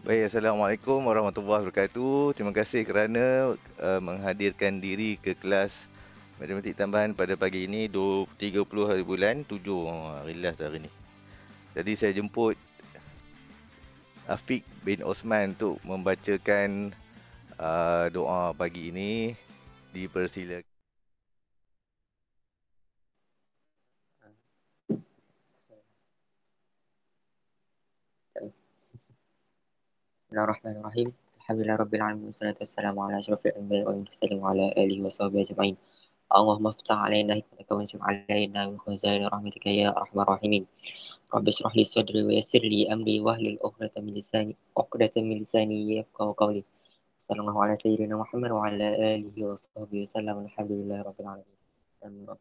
Baik, Assalamualaikum warahmatullahi wabarakatuh. Terima kasih kerana menghadirkan diri ke kelas matematik tambahan pada pagi ini 30 hari bulan 7. Hari last hari ni. Jadi saya jemput Afiq bin Osman untuk membacakan doa pagi ini. Dipersilakan. Bismillahirrahmanirrahim. Alhamdulillah Rabbil Alamin. Wassalatu wassalamu ala asyrafil anbiya'i wal mursalin wa ala alihi wa sahbihi ajma'in. Allahumma iftah alaina hikmataka wa ansur alaina min khazaini rahmatika ya arhamar rahimin. Rabbi shrah li sadri wa yassir li amri wahlul 'uqdatam min lisani yafqahu qawli. Sallallahu ala sayyidina Muhammad wa ala alihi wa sahbihi wasallam. Alhamdulillah Rabbil Alamin. Amin.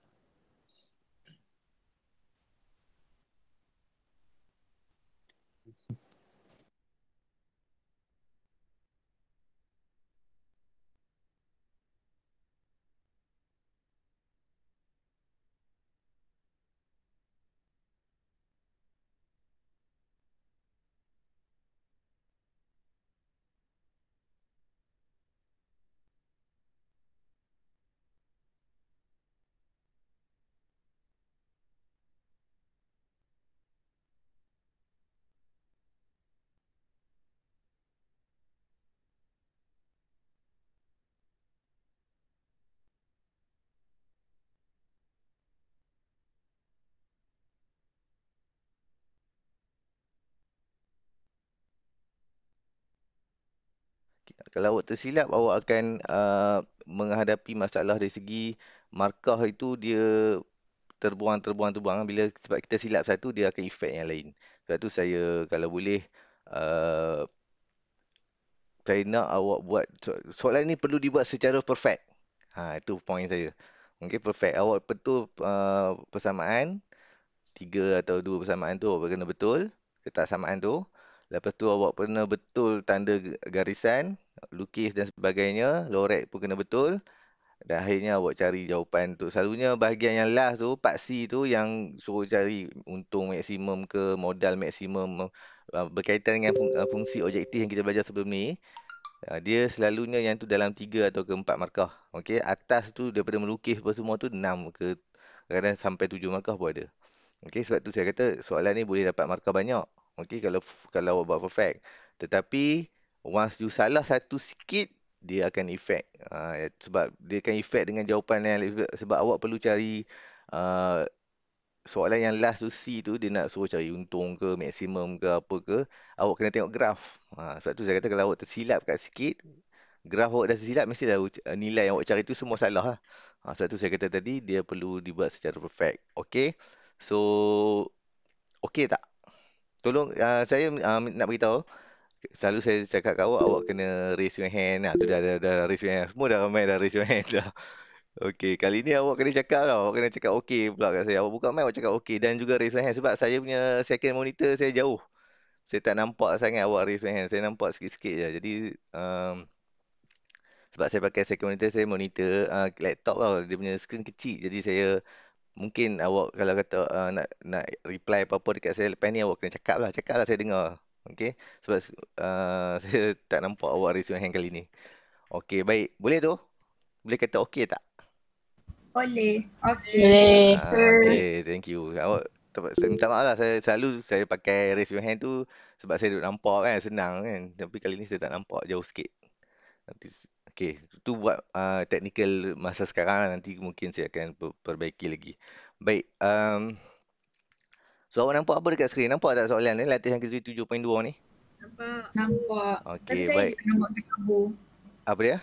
Kalau awak tersilap, awak akan menghadapi masalah dari segi markah itu dia terbuang. Sebab kita silap satu, dia akan efek yang lain. Sebab tu saya kalau boleh uh, saya nak awak buat soalan ni perlu dibuat secara perfect. Itu point saya. Okey, perfect. Awak betul persamaan, tiga atau dua persamaan tu awak kena betul, letak samaan tu. Lepas tu awak kena betul tanda garisan, lukis dan sebagainya, lorek pun kena betul. Dan akhirnya awak cari jawapan tu. Selalunya bahagian yang last tu, part C tu yang suruh cari untung maksimum ke modal maksimum berkaitan dengan fungsi objektif yang kita belajar sebelum ni. Dia selalunya yang tu dalam 3 atau ke 4 markah. Okey, atas tu daripada melukis apa semua tu 6 ke kadang sampai 7 markah pun ada. Okey, sebab tu saya kata soalan ni boleh dapat markah banyak. Okey, kalau awak buat perfect. Tetapi once you salah satu sikit, dia akan efek. Sebab dia akan efek dengan jawapan yang sebab awak perlu cari uh, soalan yang last tu C tu dia nak suruh cari untung ke maksimum ke apa ke, awak kena tengok graf. Sebab tu saya kata kalau awak tersilap kat sikit, graf awak dah tersilap, mestilah nilai yang awak cari tu semua salah lah. Sebab tu saya kata tadi dia perlu dibuat secara perfect. Okey. So, okey tak? Tolong saya nak beritahu, selalu saya cakap kat awak, awak kena raise your hand. Tu dah raise your hand. Semua dah ramai dah raise your hand dah. Okey, kali ni awak kena cakap tau. Awak kena cakap okey pula kat saya. Awak buka mic, awak cakap okey dan juga raise your hand sebab saya punya second monitor saya jauh. Saya tak nampak sangat awak raise your hand. Saya nampak sikit-sikit je. Jadi sebab saya pakai second monitor, saya monitor laptop tau. Dia punya screen kecil. Jadi saya mungkin awak kalau kata nak reply apa-apa dekat saya lepas ni, awak kena cakap lah saya dengar. Okey. Sebab saya tak nampak awak raise your hand kali ni. Okey, baik. Boleh tu? Boleh kata okey tak? Boleh. Okey. Boleh. Okey, thank you. Awak saya minta maaf lah, saya selalu saya pakai raise your hand tu sebab saya duduk nampak kan, senang kan. Tapi kali ni saya tak nampak, jauh sikit. Nanti okey, tu buat technical masa sekarang lah. Nanti mungkin saya akan perbaiki lagi. Baik, so awak nampak apa dekat skrin? Nampak tak soalan ni, latihan KTP 7.2 ni? Nampak. Tapi Okey, saya baik. je nampak macam kabur. Apa dia?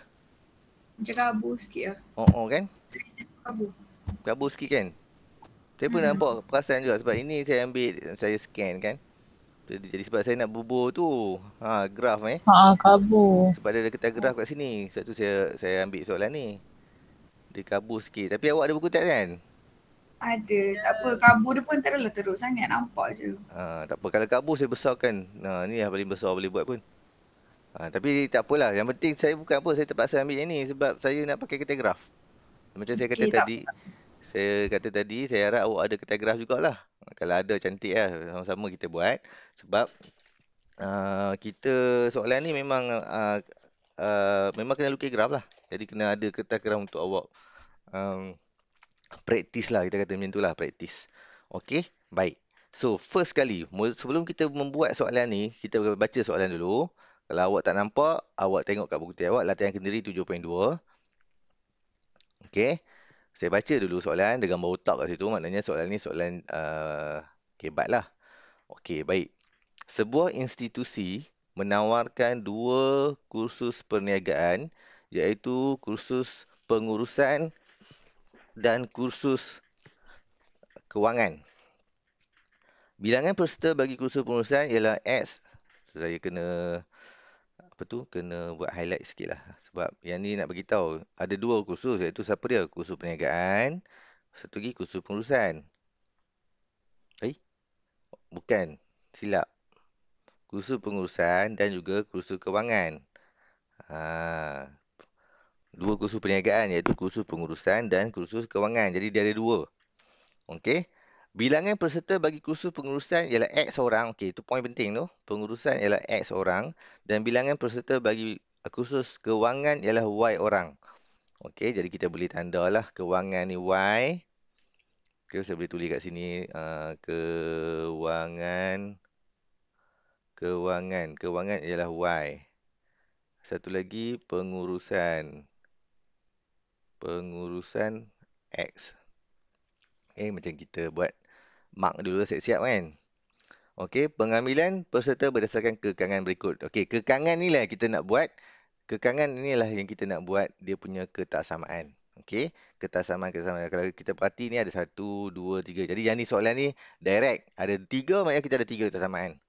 Macam kabur sikit lah. Oh kan? Kabur. Kabur sikit kan? Saya pun nampak perasan juga sebab ini saya ambil, saya scan kan. Jadi sebab saya nak bubur tu. Graf Kabur. sebab dia ada ketas graf kat sini. Sebab tu saya ambil soalan ni. Dia kabur sikit. Tapi awak ada buku teks kan? Ada. Tak apa. Kabur dia pun tak adalah teruk sangat. Nampak je. Tak apa. Kalau kabur saya besarkan. Ni yang paling besar boleh buat pun. Tapi tak apalah. Yang penting saya bukan apa. Saya terpaksa ambil yang ni sebab saya nak pakai ketas graf. Macam saya kata Okey, tak tadi. apa. Saya harap awak ada ketas graf jugalah. Kalau ada, cantik lah. Sama-sama kita buat. Sebab Kita soalan ni memang memang kena lukis graf lah. Jadi kena ada kertas graf untuk awak um, praktis lah, kita kata macam tu lah, praktis. Okey, baik. So, first kali, sebelum kita membuat soalan ni, kita baca soalan dulu. Kalau awak tak nampak, awak tengok kat buku awak, latihan kendiri 7.2. Okey, saya baca dulu soalan, ada gambar otak kat situ, maknanya soalan ni soalan kebat lah. Okey, baik. Sebuah institusi menawarkan dua kursus perniagaan, iaitu kursus pengurusan dan kursus kewangan. Bilangan peserta bagi kursus pengurusan ialah X. Saya kena kena buat highlight sikit lah. Sebab yang ni nak bagi tahu ada dua kursus, iaitu siapa dia? Kursus perniagaan, satu lagi kursus pengurusan. Bukan. Silap. Kursus pengurusan dan juga kursus kewangan. Ha, dua kursus perniagaan, iaitu kursus pengurusan dan kursus kewangan. Jadi dia ada dua. Okey. Bilangan peserta bagi kursus pengurusan ialah X orang. Okey, itu poin penting tu. Pengurusan ialah X orang dan bilangan peserta bagi kursus kewangan ialah Y orang. Okey, jadi kita boleh tandalah kewangan ni Y. Okey, saya boleh tulis kat sini kewangan ialah Y. Satu lagi pengurusan X. Macam kita buat mark dulu siap-siap kan. Okey, pengambilan peserta berdasarkan kekangan berikut. Okey, kekangan ni lah kita nak buat. Kekangan inilah yang kita nak buat dia punya ketaksamaan. Okey, ketaksamaan. Kalau kita perhati ni ada 1, 2, 3. Jadi yang ni soalan ni direct. Ada 3, maknanya kita ada 3 ketaksamaan.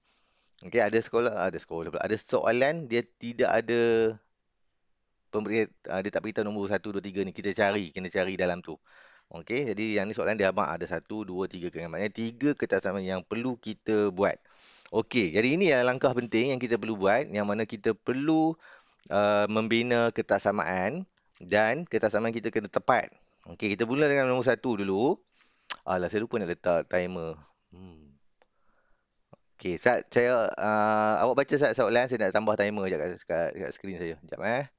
Okey, ada sekolah pula. Ada soalan dia tidak ada dia tak beritahu nombor 1, 2, 3 ni. Kita kena cari dalam tu. Okey, jadi yang ni soalan dia abang ada 1, 2, 3 kekangan. Maknanya 3 ketaksamaan yang perlu kita buat. Okey, jadi ini adalah langkah penting yang kita perlu buat, yang mana kita perlu membina ketaksamaan dan ketaksamaan kita kena tepat. Okey, kita mula dengan nombor 1 dulu. Alah, saya lupa nak letak timer. Okey, awak baca soalan, saya nak tambah timer sekejap kat skrin saya. Sekejap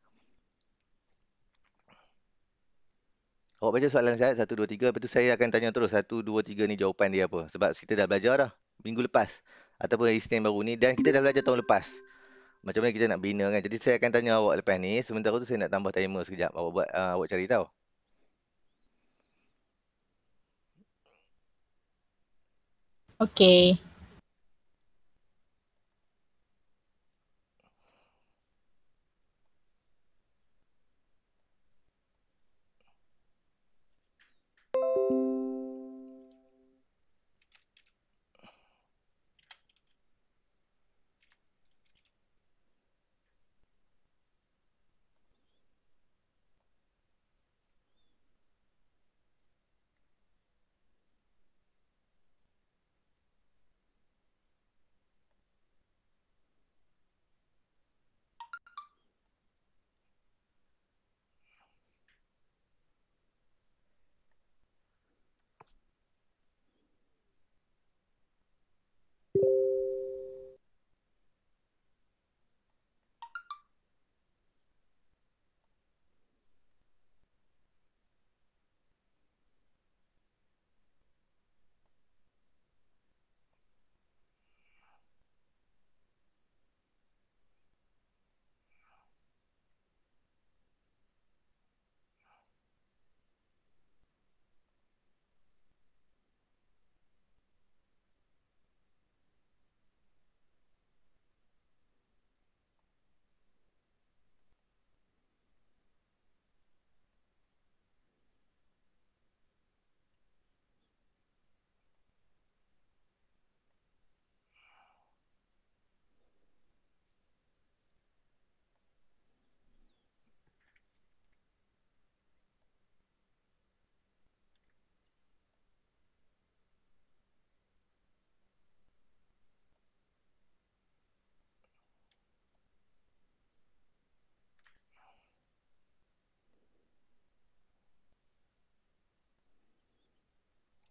Awak baca soalan saya 1, 2, 3. Lepas tu saya akan tanya terus 1, 2, 3 ni jawapan dia apa. Sebab kita dah belajar dah minggu lepas. Ataupun Isnin baru ni. Dan kita dah belajar tahun lepas. Macam mana kita nak bina kan. Jadi saya akan tanya awak lepas ni. Sementara tu saya nak tambah timer sekejap. Awak cari tahu. Okey.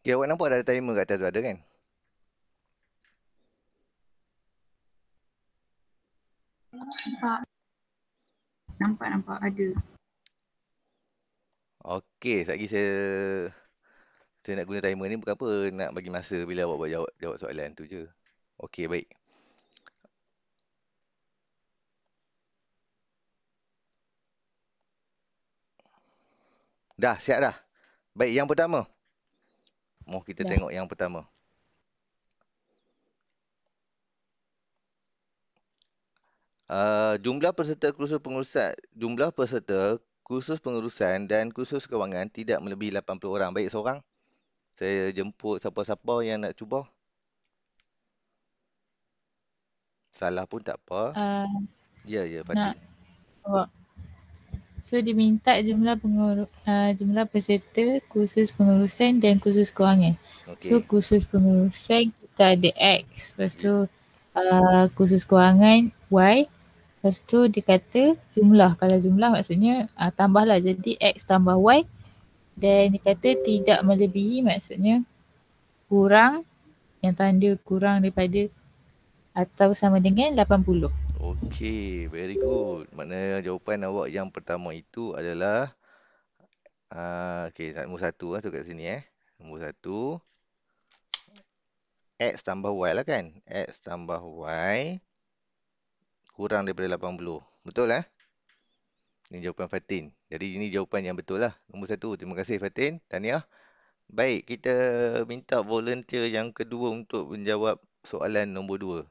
Okay, awak nampak dah ada timer kat atas tu ada kan? Nampak ada. Okey, sekejap lagi saya nak guna timer ni bukan apa, nak bagi masa bila awak buat jawab soalan tu je. Okey, baik. Dah, siap dah. Baik, yang pertama. Mau kita Dah. tengok yang pertama. Jumlah peserta kursus pengurusan dan kursus kewangan tidak melebihi 80 orang. Baik, seorang. Saya jemput siapa-siapa yang nak cuba. Salah pun tak apa. Uh, Ya, nak Fatin. jawab. So diminta jumlah peserta kursus pengurusan dan kursus kewangan. So Okey. kursus pengurusan kita ada X, lepas Ya. tu kursus kewangan Y, lepas tu dia kata jumlah. Kalau jumlah maksudnya tambahlah, jadi X tambah Y, dan dia kata tidak melebihi maksudnya kurang, yang tanda kurang daripada atau sama dengan 80. Okey, very good. Maknanya jawapan awak yang pertama itu adalah okey, nombor satu tu kat sini Nombor satu, X tambah Y lah kan? X tambah Y kurang daripada 80. Betul Ini jawapan Fatin. Jadi ini jawapan yang betul lah. Nombor satu. Terima kasih Fatin. Tahniah. Baik, kita minta volunteer yang kedua untuk menjawab soalan nombor dua.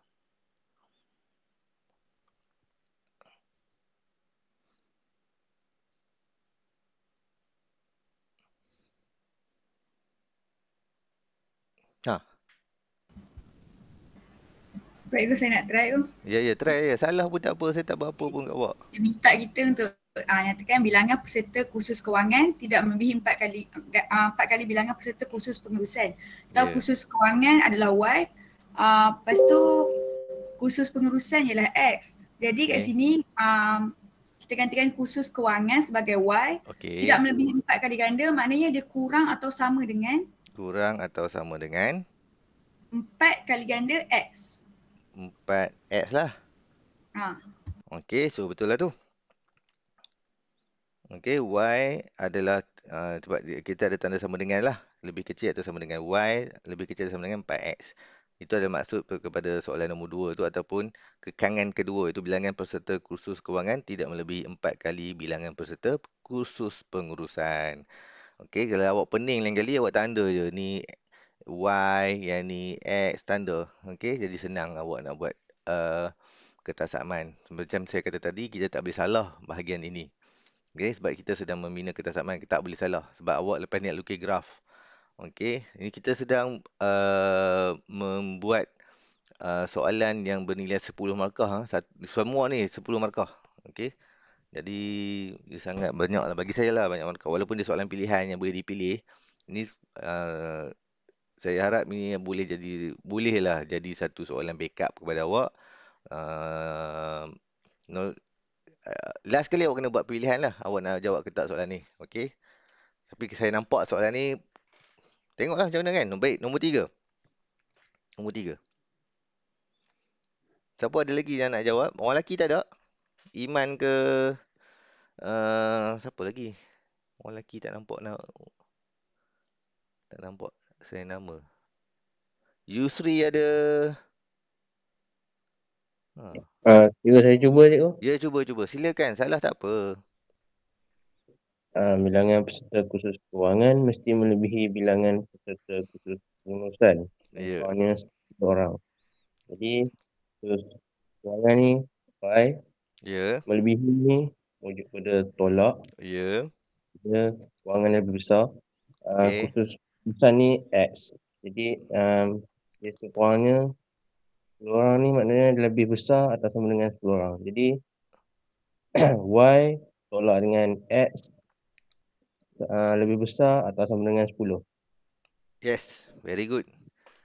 Ha, Baik tu saya nak try tu. ya, try je. Salah pun tak apa. Saya tak apa-apa pun kat awak. Dia minta kita untuk nyatakan bilangan peserta kursus kewangan tidak melebihi 4 kali bilangan peserta kursus pengurusan. Atau Ya. kursus kewangan adalah Y. Lepas tu kursus pengurusan ialah X. Jadi kat Okey. sini kita gantikan kursus kewangan sebagai Y. Okey. Tidak melebihi 4 kali ganda, maknanya dia kurang atau sama dengan Kurang atau sama dengan 4 kali ganda X. 4X lah. Ha. Okey, so betul lah tu. Okey, Y adalah sebab kita ada tanda sama dengan lah. Lebih kecil atau sama dengan Y, lebih kecil atau sama dengan 4X. Itu ada maksud kepada soalan nombor 2 tu, ataupun kekangan kedua, itu bilangan peserta kursus kewangan tidak melebihi 4 kali bilangan peserta kursus pengurusan. Okey, kalau awak pening lain kali awak tanda je ni Y, yang ni X, tanda. Okey, jadi senang awak nak buat kertas Akman. Macam saya kata tadi, kita tak boleh salah bahagian ini. Okey, sebab kita sedang membina kertas Akman, kita tak boleh salah. Sebab awak lepas ni nak lukis graf. Okey, ini kita sedang membuat soalan yang bernilai 10 markah. Semua ni 10 markah. Okey. Jadi dia sangat banyak lah bagi saya lah, banyak markah. Walaupun dia soalan pilihan yang boleh dipilih. Ini saya harap ini bolehlah jadi satu soalan backup kepada awak. No, last kali awak kena buat pilihan lah. Awak nak jawab ke tak soalan ni. Okey. Tapi saya nampak soalan ni, tengoklah macam mana kan. Baik, nombor 3. Nombor 3. Siapa ada lagi yang nak jawab? Orang lelaki tak ada? Iman ke? Siapa lagi? Orang lelaki tak nampak saya nama. Yusri ada. Saya cuba cikgu. Ya, cuba. Silakan. Salah tak apa. Bilangan peserta kursus kewangan mesti melebihi bilangan peserta kursus pengurusan. Ya. Contohnya 10 orang. Jadi kursus kewangan ni Y, Ya. melebihi ni wujud pada tolak. Ya. Dia kewangan lebih besar. Okey. Kursus pengurusan ni X. Jadi dia sekurangnya 10 orang ni maknanya lebih besar atau sama dengan 10 orang. Jadi Y tolak dengan X lebih besar atau sama dengan 10. Yes, very good.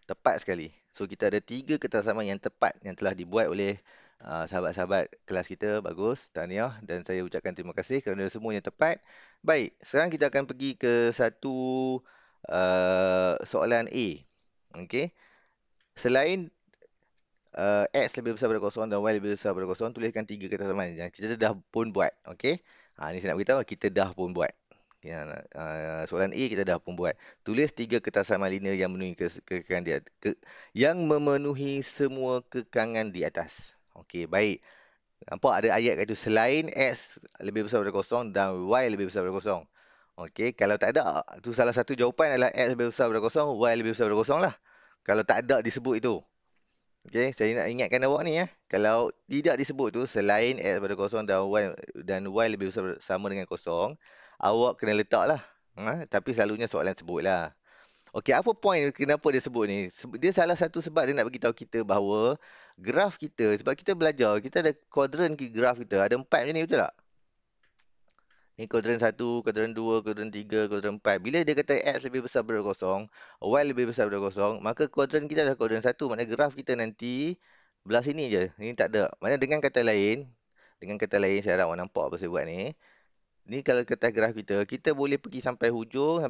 Tepat sekali. So kita ada 3 kertas Akman yang tepat yang telah dibuat oleh sahabat-sahabat kelas kita. Bagus, tahniah, dan saya ucapkan terima kasih kerana semuanya tepat. Baik, sekarang kita akan pergi ke satu soalan A. Okey. Selain X lebih besar daripada kosong dan Y lebih besar daripada kosong, tuliskan 3 kesamaan yang kita dah pun buat. Okey. Ni saya nak beritahu kita dah pun buat. Soalan A kita dah pun buat. Tulis 3 kesamaan linear yang memenuhi kekangan yang memenuhi semua kekangan di atas. Okey, baik. Nampak ada ayat kat tu, selain X lebih besar daripada kosong dan Y lebih besar daripada kosong. Okey, kalau tak ada, tu salah satu jawapan adalah X lebih besar daripada kosong, Y lebih besar daripada kosong lah. Kalau tak ada disebut itu. Okey, saya nak ingatkan awak ni ya. Kalau tidak disebut tu, selain X daripada kosong dan Y lebih besar sama dengan kosong, awak kena letak lah. Tapi selalunya soalan sebut lah. Okey, apa point kenapa dia sebut ni? Dia salah satu sebab dia nak bagi tahu kita bahawa graf kita, sebab kita belajar, kita ada kuadran graf kita, ada 4 macam ni, betul tak? Ni kuadran 1, kuadran 2, kuadran 3, kuadran 4. Bila dia kata X lebih besar daripada kosong, Y lebih besar daripada kosong, maka kuadran kita adalah kuadran 1. Maknanya graf kita nanti belah sini je. Ini tak ada. Maknanya dengan kata lain saya harap awak nampak apa saya buat ni. Ni kalau kata graf kita, kita boleh pergi sampai hujung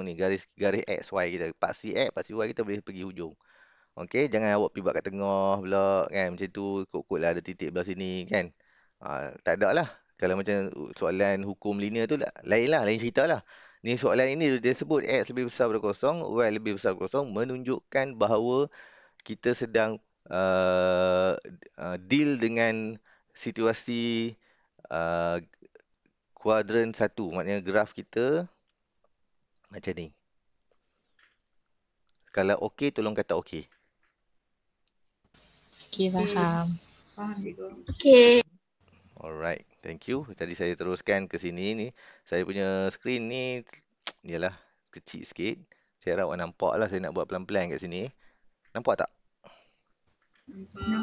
ni, garis X, Y kita. Paksi X, paksi Y kita boleh pergi hujung. Okey, jangan awak pergi buat kat tengah pula kan. Macam tu, kot-kot lah ada titik belah sini kan. Tak ada lah. Kalau macam soalan hukum linear tu lain lah, lain cerita lah. Ni soalan ini dia sebut X lebih besar daripada kosong, Y lebih besar daripada kosong, menunjukkan bahawa kita sedang deal dengan situasi uh, kuadran 1. Maknanya graf kita macam ni. Kalau okey, tolong kata okey. Okay, faham. Faham cikgu. Okay. Alright, thank you. Tadi saya teruskan ke sini ni. Saya punya screen ni ialah kecil sikit. Saya harap awak nampak lah saya nak buat pelan-pelan kat sini. Nampak tak?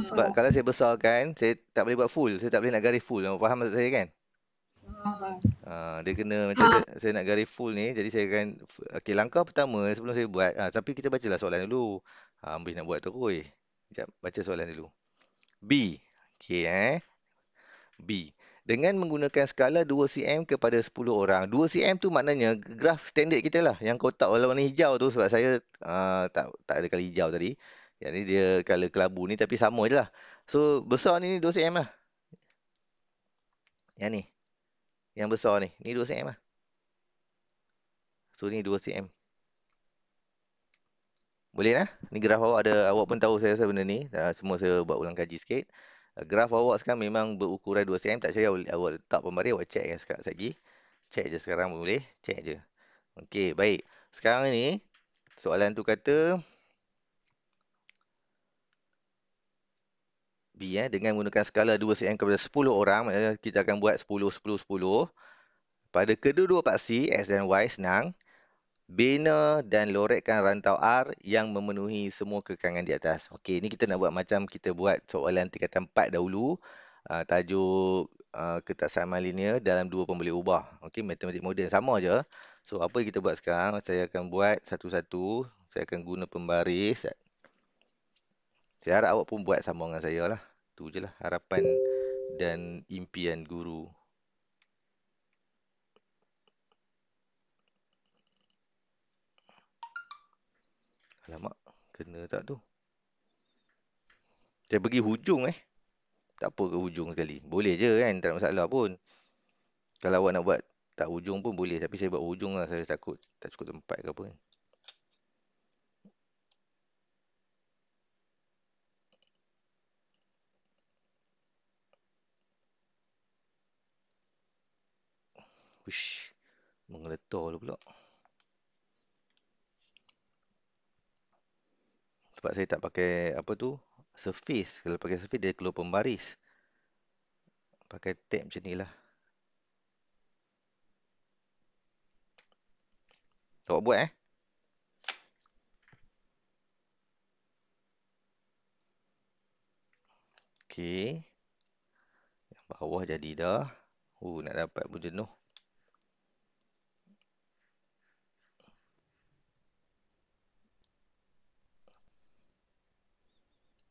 Sebab Nampak. kalau saya besarkan, saya tak boleh buat full. Saya tak boleh nak garis full. Awak faham maksud saya kan? Dia kena macam saya nak garis full ni. Jadi saya akan, okay, langkah pertama sebelum saya buat. Tapi kita bacalah soalan dulu. Habis nak buat terus. Sekejap, baca soalan dulu. B. Okay, B. Dengan menggunakan skala 2 cm kepada 10 orang. 2 cm tu maknanya graf standard kita lah. Yang kotak warna hijau tu, sebab saya tak ada kali hijau tadi. Yang ni dia color kelabu ni, tapi sama je lah. So besar ni 2 cm lah. Yang ni. Yang besar ni. Ni 2 cm lah. So ni 2 cm. Boleh lah. Ni graf awak ada. Awak pun tahu saya rasa benda ni. Semua saya buat ulang kaji sikit. Graf awak sekarang memang berukuran 2 cm. Tak saya awak letak pembaris. Awak check yang sekejap lagi. Check je sekarang boleh. Check je. Okey, baik. Sekarang ni, soalan tu kata B, dengan menggunakan skala 2 cm kepada 10 orang, maknanya kita akan buat 10, 10, 10. Pada kedua-dua paksi, X dan Y, senang. Bina dan lorekkan rantau R yang memenuhi semua kekangan di atas. Okey, ni kita nak buat macam kita buat soalan tingkatan 4 dahulu. Tajuk kesamaan linear dalam dua pemboleh ubah. Okey, matematik moden sama je. So, apa yang kita buat sekarang, saya akan buat satu-satu. Saya akan guna pembaris. Saya harap awak pun buat sama dengan saya lah. Tu je lah harapan dan impian guru. Alamak, kena tak tu? Saya pergi hujung Tak apa ke hujung sekali. Boleh je kan, tak ada masalah pun. Kalau awak nak buat tak hujung pun boleh. Tapi saya buat hujung lah. Saya takut tak cukup tempat ke apa kan. Ush, mengeletar lu pula. Sebab saya tak pakai apa tu, surface. Kalau pakai surface dia keluar pembaris. Pakai tab macam ni lah. Awak buat Okey. Yang bawah jadi dah. Nak dapat pun jenuh.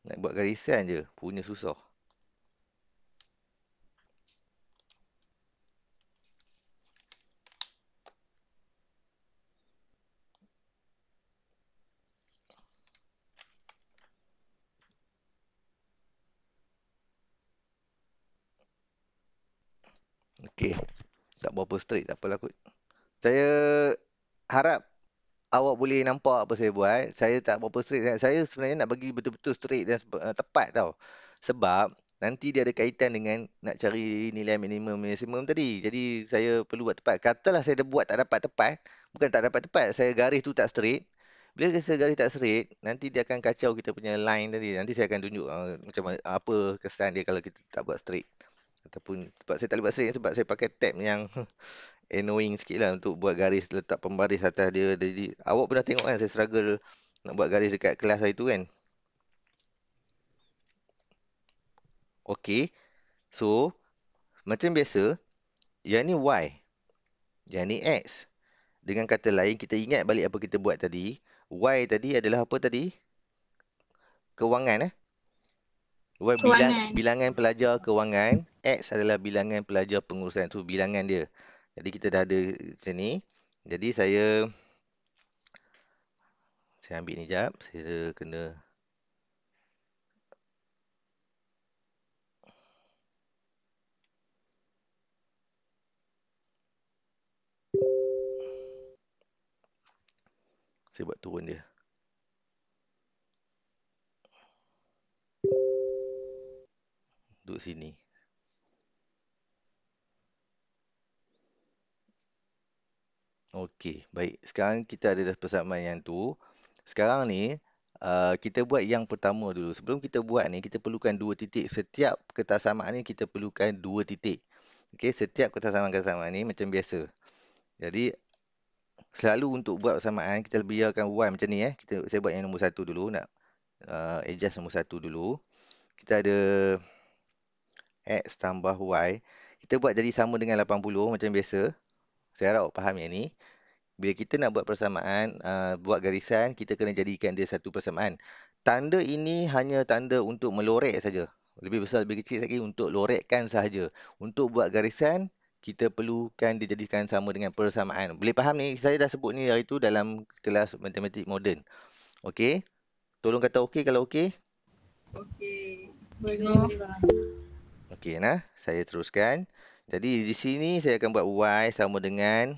Nak buat garisan je, punya susah. Okey. Tak berapa straight, tak apalah kot. Saya harap awak boleh nampak apa saya buat. Saya tak berapa straight sangat. Saya sebenarnya nak bagi betul-betul straight dan tepat tau. Sebab nanti dia ada kaitan dengan nak cari nilai minimum maksimum tadi. Jadi saya perlu buat tepat. Katalah saya dah buat tak dapat tepat. Bukan tak dapat tepat. Saya garis tu tak straight. Bila saya garis tak straight, nanti dia akan kacau kita punya line tadi. Nanti saya akan tunjuk macam mana, apa kesan dia kalau kita tak buat straight. Ataupun sebab saya tak boleh buat straight sebab saya pakai tab yang annoying sikit lah untuk buat garis, letak pembaris atas dia. Jadi awak pernah tengok kan saya struggle nak buat garis dekat kelas hari tu kan. Okey. So, macam biasa, yang ni Y, yang ni X. Dengan kata lain, kita ingat balik apa kita buat tadi. Y tadi adalah apa tadi? Kewangan Y bilangan pelajar kewangan. X adalah bilangan pelajar pengurusan. Tu bilangan dia. Jadi kita dah ada macam ni. Jadi saya ambil ni jap. Saya kena saya buat turun dia. Duduk sini. Okey, baik. Sekarang kita ada dah persamaan yang tu. Sekarang ni, kita buat yang pertama dulu. Sebelum kita buat ni, kita perlukan 2 titik. Setiap ketaksamaan ni, kita perlukan 2 titik. Okey, setiap ketaksamaan-ketaksamaan ni macam biasa. Jadi, selalu untuk buat persamaan, kita biarkan Y macam ni. Saya buat yang nombor 1 dulu. Nak adjust nombor 1 dulu. Kita ada X tambah Y. Kita buat jadi sama dengan 80 macam biasa. Saya harap awak faham yang ni. Bila kita nak buat persamaan, buat garisan, kita kena jadikan dia satu persamaan. Tanda ini hanya tanda untuk melorek saja. Lebih besar, lebih kecil lagi untuk lorekkan sahaja. Untuk buat garisan, kita perlukan dijadikan sama dengan persamaan. Boleh faham ni? Saya dah sebut ni hari tu dalam kelas matematik moden. Okey? Tolong kata okey kalau okey. Okey. Boleh. Okey nah, saya teruskan. Jadi di sini saya akan buat Y sama dengan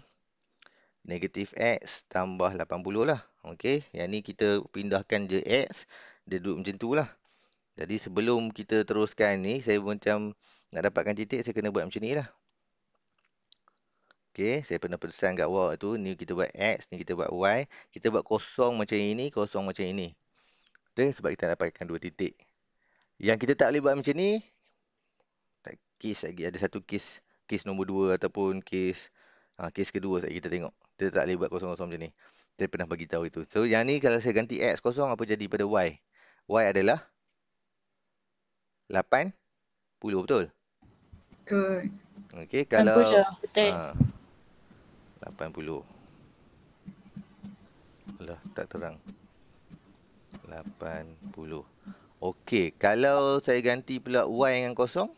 negatif X tambah 80 lah. Okey, yang ni kita pindahkan je X. Dia duduk macam tu lah. Jadi sebelum kita teruskan ni, saya macam nak dapatkan titik, saya kena buat macam ni lah. Okey, saya pernah pesan kat awak tu, ni kita buat X, ni kita buat Y. Kita buat kosong macam ini, kosong macam ini. Betul? Sebab kita nak dapatkan 2 titik. Yang kita tak boleh buat macam ni, kes lagi, ada satu kes nombor 2 ataupun kes kedua saya kita tengok. Kita tak boleh buat kosong-kosong macam ni. Saya pernah bagi tahu itu. So yang ni kalau saya ganti X kosong, apa jadi pada Y? Y adalah 80, betul? Betul. Okey, kalau 80, betul. 80. Alah, tak terang. 80. Okey, kalau saya ganti pula Y dengan kosong,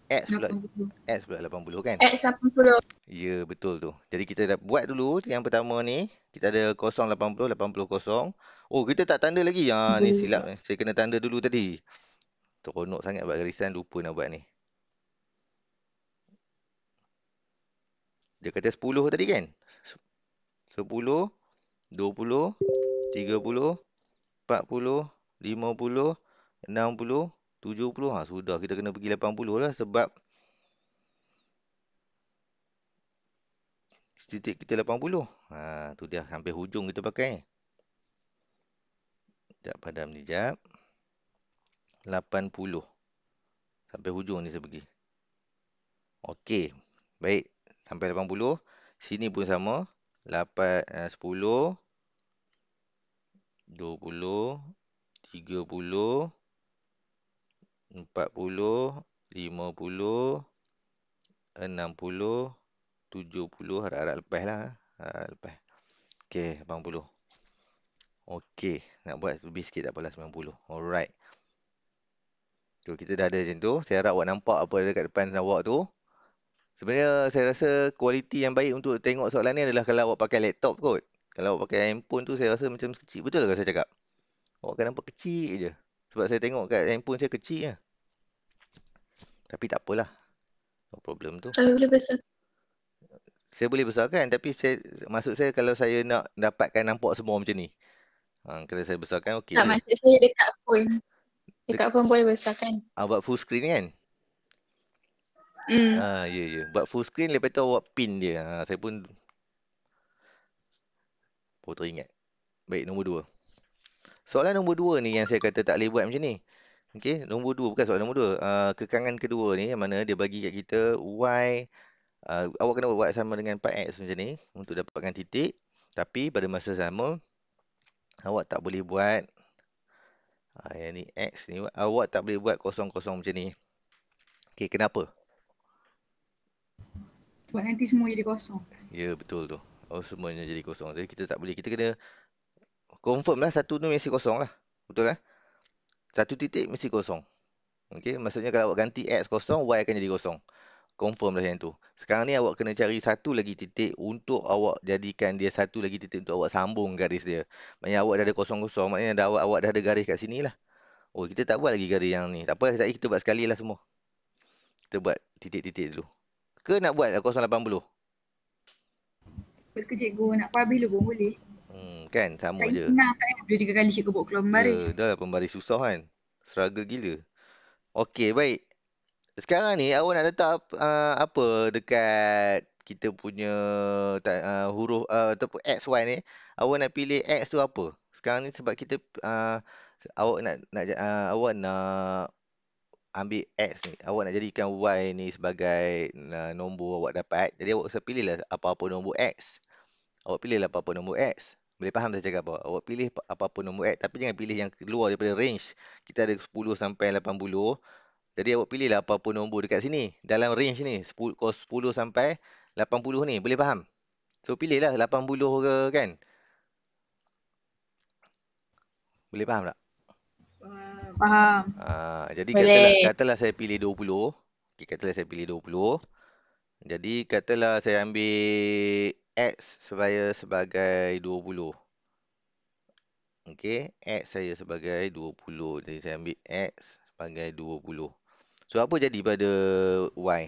X pula 80 kan? X 80. Ya, betul tu. Jadi kita dah buat dulu yang pertama ni. Kita ada kosong 80, 80 kosong. Oh, kita tak tanda lagi. Ni silap. Saya kena tanda dulu tadi. Teronok sangat buat garisan, lupa nak buat ni. Dia kata 10 tadi kan? 10, 20, 30, 40, 50, 60, 70. Sudah. Kita kena pergi 80 lah sebab titik kita 80. Tu dia. Hampir hujung kita pakai. Sekejap, padam ni jap. 80. Sampai hujung ni saya pergi. Okey. Baik. Sampai 80. Sini pun sama. 10, 20, 30, 40, 50, 60, 70. Harap-harap lepas lah. Harap lepas. Okey. 80. Okey. Nak buat lebih sikit tak apalah. 90. Alright. Tu, kita dah ada macam tu. Saya harap awak nampak apa ada kat depan awak tu. Sebenarnya saya rasa kualiti yang baik untuk tengok soalan ni adalah kalau awak pakai laptop kot. Kalau awak pakai handphone tu saya rasa macam kecil. Betul ke saya cakap? Awak akan nampak kecil je. Sebab saya tengok kat handphone saya kecil je. Tapi tak apalah. No problem tu. Saya boleh besar. Saya boleh besarkan, tapi maksud saya kalau saya nak dapatkan nampak semua macam ni. Kalau saya besarkan okey Tak, je. maksud saya dekat phone. Dekat phone boleh besar kan? Buat full screen kan? Hmm. Ya. Buat full screen, lepas tu awak pin dia. Saya pun teringat. Baik, nombor 2. Soalan nombor 2 ni yang saya kata tak boleh buat macam ni. Okey, nombor 2 bukan soalan nombor 2. Kekangan kedua ni yang mana dia bagi kat kita y, awak kena buat sama dengan pi x macam ni untuk dapatkan titik. Tapi pada masa sama, awak tak boleh buat yang ni x ni, awak tak boleh buat kosong-kosong macam ni. Okey, kenapa? Sebab nanti semua jadi kosong. Ya, betul tu. Semuanya jadi kosong. Jadi kita tak boleh. Kita kena confirm lah satu tu mesti kosong lah. Betul lah? Satu titik mesti kosong. Okey, maksudnya kalau awak ganti x kosong, y akan jadi kosong. Confirm dah yang tu. Sekarang ni awak kena cari satu lagi titik untuk awak jadikan dia satu lagi titik untuk awak sambung garis dia. Maknanya awak dah ada kosong-kosong, maknanya awak dah ada garis kat sini lah. Oh, kita tak buat lagi garis yang ni. Tak apa, sekejap lagi kita buat sekali lah semua. Kita buat titik-titik dulu. Ke nak buat 080? Betul cikgu, nak habis dulu pun boleh. Kan, sama Saya je. senang tak boleh 3 kali cikgu buat keluar baris. Ya, dah lah pembaris susah kan. Struggle gila. Okey, baik. Sekarang ni awak nak letak apa dekat kita punya huruf ataupun XY ni, awak nak pilih X tu apa? Sekarang ni sebab kita awak awak nak ambil X ni, awak nak jadikan Y ni sebagai nombor awak dapat. Jadi awak pilih lah apa-apa nombor X. Awak pilih lah apa-apa nombor X. Boleh faham saya cakap apa? Awak pilih apa-apa nombor X, tapi jangan pilih yang keluar daripada range. Kita ada 10 sampai 80. Jadi awak pilihlah apa-apa nombor dekat sini. Dalam range ni, 10 sampai 80 ni. Boleh faham? So pilihlah 80 ke kan? Boleh faham tak? Faham. Jadi Boleh. katalah saya pilih 20. Okay, katalah saya pilih 20. Jadi katalah saya ambil X saya sebagai 20. Okey, X saya sebagai 20. Jadi saya ambil X sebagai 20. So apa jadi pada Y?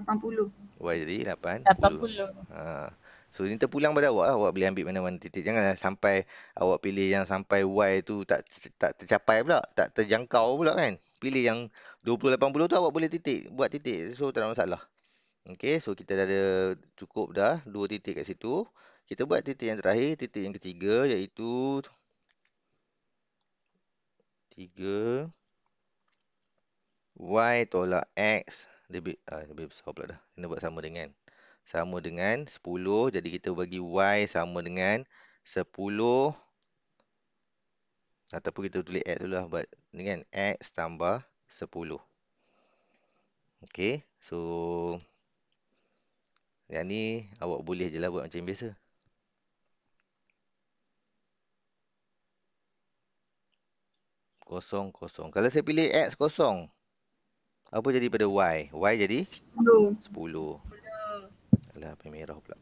80. Y jadi 80. 80. So ini terpulang pada awak lah. Awak boleh ambil mana-mana titik. Janganlah sampai awak pilih yang sampai Y tu tak tercapai pula. Tak terjangkau pula kan. Pilih yang 20-80 tu awak boleh buat titik. So tak ada masalah. Okay, so kita dah ada cukup dah 2 titik kat situ. Kita buat titik yang terakhir, titik yang ketiga iaitu 3 Y tolak X lebih besar pula dah. Kena buat sama dengan 10. Jadi kita bagi Y sama dengan 10. Ataupun kita tulis X dulu lah. Buat ni kan. X tambah 10. Okay. So yang ni awak boleh je lah buat macam biasa. Kosong. Kalau saya pilih X kosong, apa jadi pada Y? Y jadi 10. Alah, api merah pula.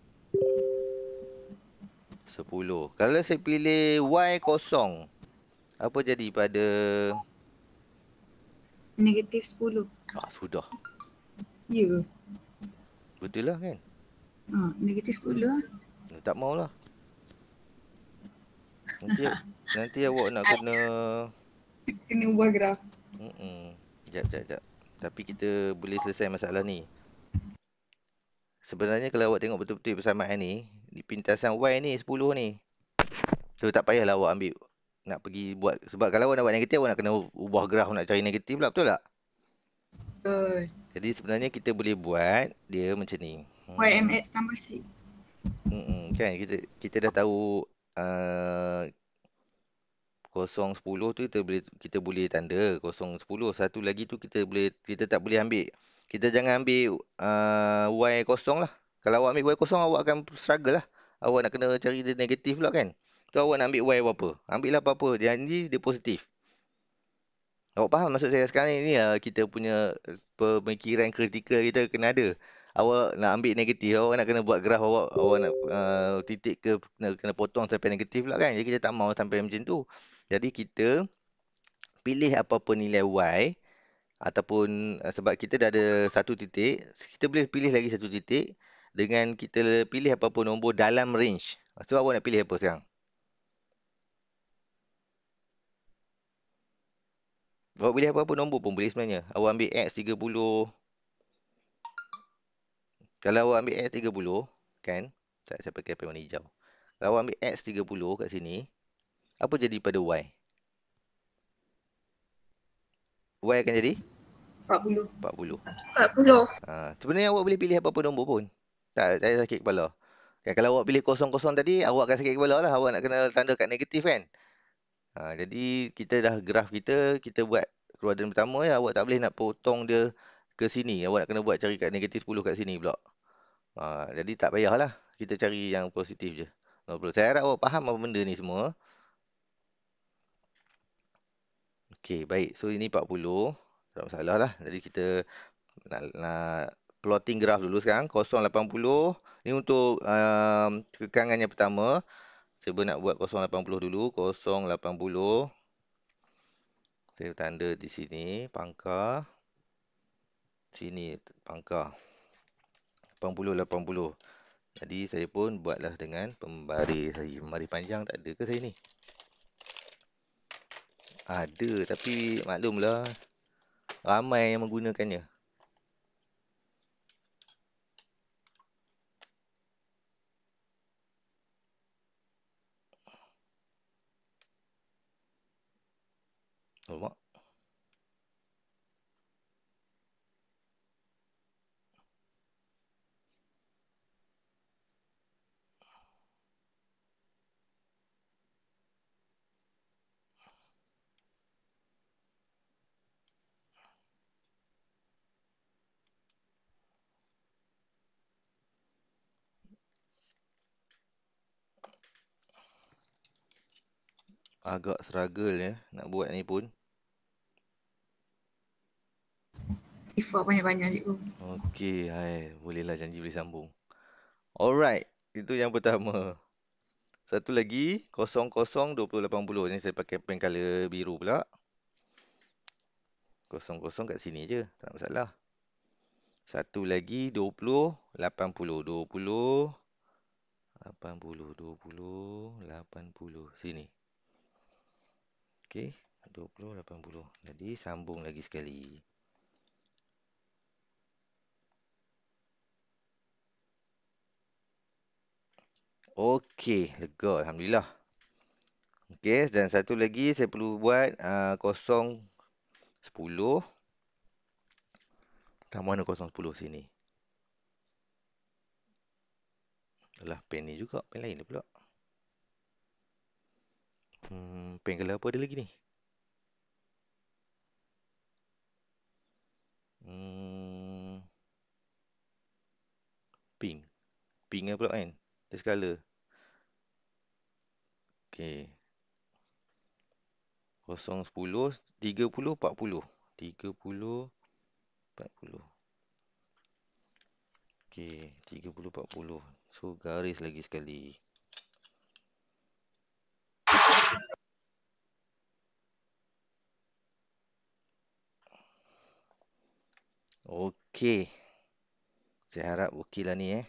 10. Kalau saya pilih Y kosong, apa jadi pada Negatif 10. sudah. Ya. Betul lah kan? Negatif 10 lah. Tak maulah. Nanti awak nak kena ubah graf. Sekejap. Tapi kita boleh selesai masalah ni. Sebenarnya kalau awak tengok betul-betul persamaan ni, di pintasan Y ni 10 ni. So tak payahlah awak ambil nak pergi buat. Sebab kalau awak nak buat negatif, awak nak kena ubah graf nak cari negatif pula. Betul tak? Betul. Jadi sebenarnya kita boleh buat dia macam ni. YMX tambah C. Kan kita dah tahu 0, 10 tu kita boleh tanda 0, 10. Satu lagi tu kita tak boleh ambil. Kita jangan ambil Y kosong lah. Kalau awak ambil Y kosong, awak akan struggle lah. Awak nak kena cari dia negatif pula kan. Tu awak nak ambil Y apa-apa. Ambil lah apa-apa. Janji dia positif. Awak faham maksud saya sekarang ni kita punya pemikiran kritikal kita kena ada. Awak nak ambil negatif, awak nak kena buat graf, awak nak titik ke kena potong sampai negatif pula kan. Jadi kita tak mahu sampai macam tu. Jadi kita pilih apa-apa nilai Y, Ataupun sebab kita dah ada satu titik, kita boleh pilih lagi satu titik dengan kita pilih apa-apa nombor dalam range. So awak nak pilih apa sekarang? Awak pilih apa-apa nombor pun boleh sebenarnya. Awak ambil X30. Kalau awak ambil X30, kan? Saya pakai pen warna hijau. Kalau awak ambil X30 kat sini, apa jadi pada Y? Y akan jadi 40. 40. 40. Sebenarnya awak boleh pilih apa-apa nombor pun. Tak, saya sakit kepala. Kan, kalau awak pilih 00 tadi, awak akan sakit kepala lah. Awak nak kena tanda kat negatif kan? Jadi kita dah graf kita buat keluaran pertama ya. Awak tak boleh nak potong dia ke sini. Awak nak kena buat cari kat negatif 10 kat sini pula. Jadi tak payahlah. Kita cari yang positif je. 0. Saya harap awak faham apa benda ni semua. Okey, baik. So ini 40. Tak masalah lah. Jadi kita nak plotting graf dulu sekarang. 080. Ni untuk kekangan yang pertama. Saya nak buat 080 dulu. 080. Saya tanda di sini. Pangkar. Sini pangkar. 80, 80. Jadi saya pun buatlah dengan pembaris. Pembaris panjang tak ada ke saya ni? Ada, tapi maklumlah ramai yang menggunakannya. Nampak? Agak struggle ya nak buat ni pun. Effort banyak-banyak cikgu. Okey, bolehlah, janji boleh sambung. Alright, itu yang pertama. Satu lagi 00 2080. Ni saya pakai pen color biru pula. 00 kat sini je, tak masalah. Satu lagi 20 80. 20 80 20 80 sini. Okey, 20 80. Jadi sambung lagi sekali. Okey, lega alhamdulillah. Okey, dan satu lagi saya perlu buat 0 10. Mana 0 10 sini? Alah, pen ni juga, pen lain pula. Pen color apa ada lagi ni? Pink. Pink pula kan? This color. Okey. 0 10 30 40. 30 40. Okey, 30 40. So garis lagi sekali. Okey. Saya harap okey lah ni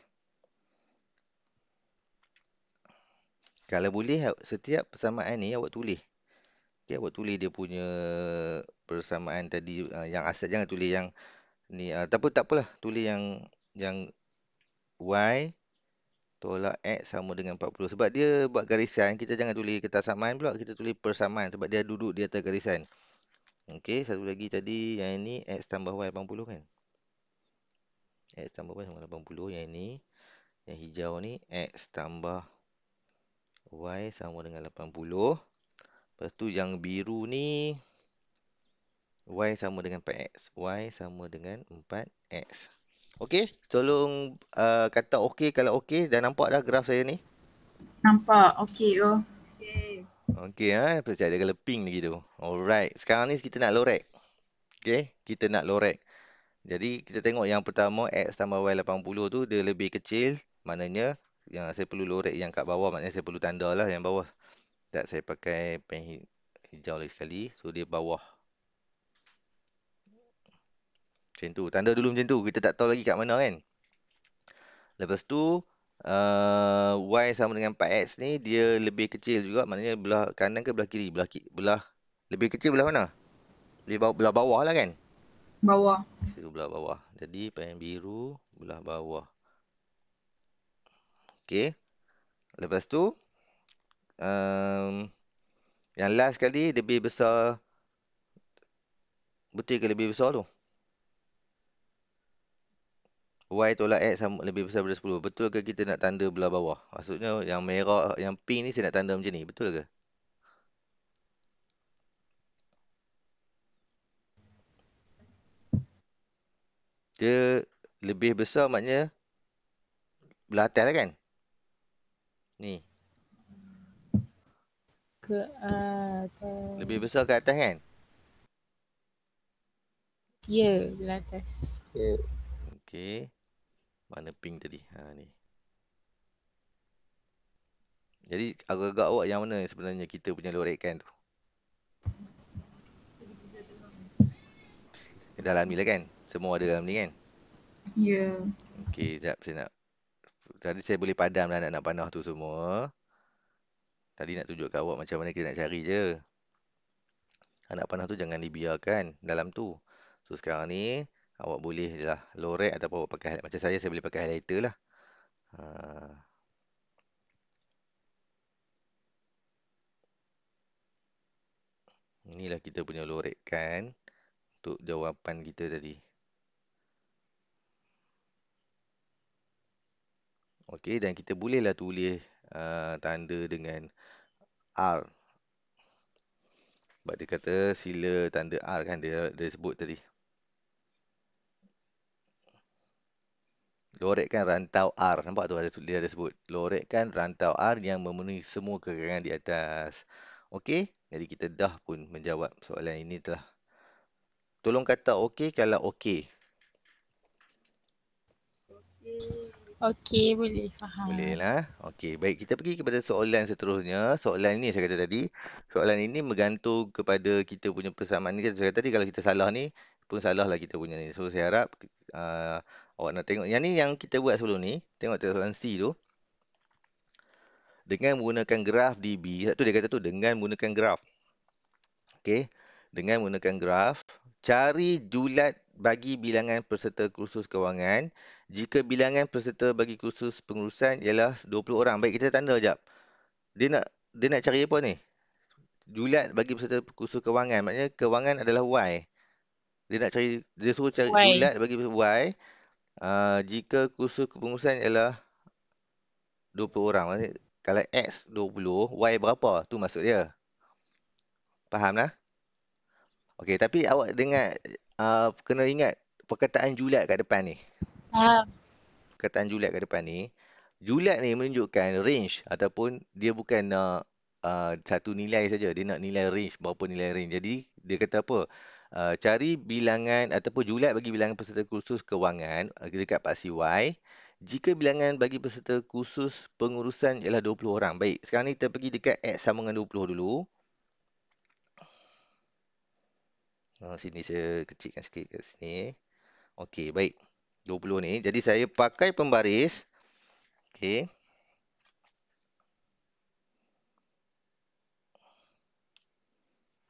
Kalau boleh setiap persamaan ni awak tulis. Okay, awak tulis dia punya persamaan tadi yang asal, jangan tulis yang ni tak apalah, tulis yang Y tolak X sama dengan 40. Sebab dia buat garisan, kita jangan tulis kertas samaan pula, kita tulis persamaan sebab dia duduk di atas garisan. Okey, satu lagi tadi yang ini X tambah Y 80 kan? X tambah Y sama 80. Yang ini, yang hijau ni X tambah Y sama dengan 80. Lepas tu yang biru ni Y sama dengan 4X. Y sama dengan 4X. Okey, tolong kata okey kalau okey. Dah nampak dah graf saya ni? Nampak. Okey. Okey, percaya ada pink lagi tu. Alright, sekarang ni kita nak lorek. Okey, kita nak lorek. Jadi kita tengok yang pertama X tambah Y 80 tu dia lebih kecil. Maknanya yang saya perlu lorek yang kat bawah, maknanya saya perlu tanda lah yang bawah. Tak, saya pakai pen hijau lagi sekali. So dia bawah. Macam tu. Tanda dulu macam tu. Kita tak tahu lagi kat mana kan. Lepas tu, Y sama dengan 4X ni, dia lebih kecil juga. Maknanya belah kanan ke belah kiri? Belah lebih kecil belah mana? Belah bawah lah kan? Bawah. Situ belah bawah. Jadi, pen biru belah bawah. Okey. Lepas tu, yang last kali lebih besar. Betul ke lebih besar tu? Y tolak X sama lebih besar daripada 10. Betul ke kita nak tanda belah bawah? Maksudnya yang merah, yang pink ni saya nak tanda macam ni. Betul ke? Dia lebih besar maknanya belah atas lah kan? Ni. Ke atas. Lebih besar ke atas kan? Ya, belah atas. Ya. Okey. Mana pink tadi? Ha ni. Jadi agak-agak awak yang mana sebenarnya kita punya lorekan tu? Dalam ni lah kan? Semua ada dalam ni kan? Ya. Okey, sekejap saya nak. Tadi saya boleh padam lah nak panah tu semua. Tadi nak tunjuk kat awak macam mana kita nak cari je. Anak panah tu jangan dibiarkan dalam tu. So sekarang ni awak boleh lah lorek ataupun awak pakai macam saya boleh pakai highlighter lah. Ha. Inilah kita punya lorekan untuk jawapan kita tadi. Okey, dan kita bolehlah tulis tanda dengan R. Sebab dia kata sila tanda R kan dia sebut tadi. Lorekkan rantau R. Nampak tu dia ada sebut. Lorekkan rantau R yang memenuhi semua kekangan di atas. Okey, jadi kita dah pun menjawab soalan ini telah. Tolong kata okey kalau okey. Okey, boleh faham. Boleh lah. Okey, baik. Kita pergi kepada soalan seterusnya. Soalan ini saya kata tadi. Soalan ini bergantung kepada kita punya persamaan ni. Saya kata tadi kalau kita salah ni, pun salah lah kita punya ni. So, saya harap awak nak tengok. Yang ni yang kita buat sebelum ni. Tengok soalan C tu. Dengan menggunakan graf DB. Satu dia kata tu, dengan menggunakan graf. Okey. Dengan menggunakan graf. Cari julat bagi bilangan peserta kursus kewangan. Jika bilangan peserta bagi kursus pengurusan ialah 20 orang. Baik, kita tanda sekejap. Dia nak cari apa ni? Julat bagi peserta kursus kewangan. Maknanya kewangan adalah Y. Dia suruh cari Y. julat bagi Y. Jika kursus kepengurusan ialah 20 orang. Maksudnya, kalau X 20, Y berapa? Tu maksud dia. Faham lah? Okey, tapi awak dengar, kena ingat perkataan julat kat depan ni. Perkataan julat kat depan ni. Julat ni menunjukkan range ataupun dia bukan nak satu nilai saja. Dia nak nilai range, berapa nilai range. Jadi, dia kata apa? Cari bilangan ataupun julat bagi bilangan peserta kursus kewangan dekat paksi Y. Jika bilangan bagi peserta kursus pengurusan ialah 20 orang. Baik, sekarang ni kita pergi dekat X sama dengan 20 dulu. Sini saya kecilkan sikit kat sini. Okey, baik. 20 ni. Jadi saya pakai pembaris. Okey.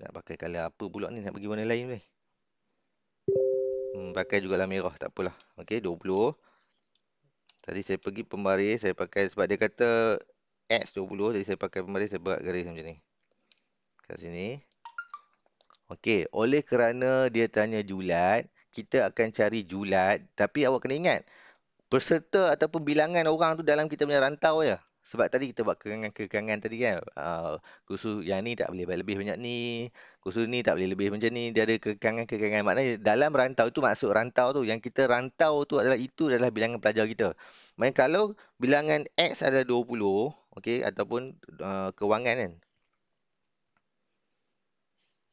Nak pakai color apa pula ni? Nak pergi warna lain ni. Pakai jugalah merah. Tak apalah. Okey, 20. Tadi saya pergi pembaris. Saya pakai sebab dia kata X20. Jadi saya pakai pembaris. Saya buat garis macam ni. Kat sini. Okey, oleh kerana dia tanya julat, kita akan cari julat. Tapi awak kena ingat, peserta ataupun bilangan orang tu dalam kita punya rantau je. Sebab tadi kita buat kekangan tadi kan. Kursus yang ni tak boleh lebih banyak ni. Kursus ni tak boleh lebih macam ni. Dia ada kekangan-kekangan. Maknanya dalam rantau itu maksud rantau tu. Yang kita rantau tu adalah bilangan pelajar kita. Maksudnya kalau bilangan X adalah 20. Okay, ataupun kewangan kan.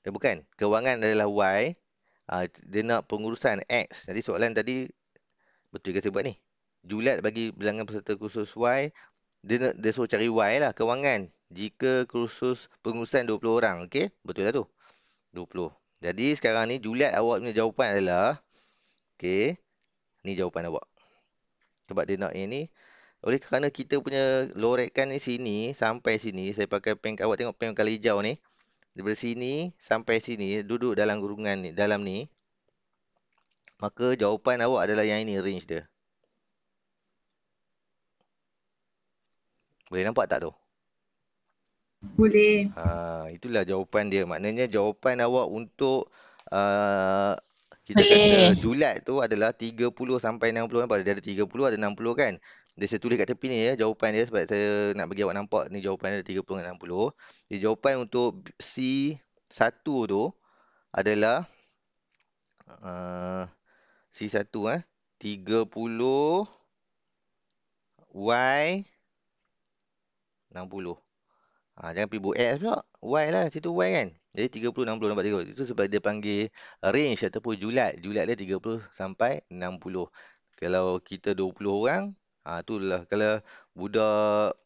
Bukan. Kewangan adalah Y. Dia nak pengurusan X. Jadi soalan tadi betul ke saya buat ni? Julat bagi bilangan peserta kursus Y. Dia suruh cari Y lah, kewangan. Jika kursus pengurusan 20 orang. Okey? Betul lah tu. 20. Jadi sekarang ni julat awak punya jawapan adalah Okey. Ni jawapan awak. Sebab dia nak yang ni. Oleh kerana kita punya lorekan ni sini sampai sini. Saya pakai pen, awak tengok pen color hijau ni. Daripada sini sampai sini duduk dalam kurungan ni, dalam ni. Maka jawapan awak adalah yang ini, range dia. Boleh nampak tak tu? Boleh. Itulah jawapan dia. Maknanya jawapan awak untuk kita Boleh. kata julat tu adalah 30 sampai 60. Nampak dia ada 30, ada 60 kan. Dia saya tulis kat tepi ni ya jawapan dia sebab saya nak bagi awak nampak ni jawapan dia 30 dengan 60. Jadi jawapan untuk C1 tu adalah C1 30 Y 60. Jangan pergi buat X pula. Y lah. Situ Y kan. Jadi 30, 60 nampak 30. Itu sebab dia panggil range ataupun julat. Julat dia 30 sampai 60. Kalau kita 20 orang, itulah. Kalau budak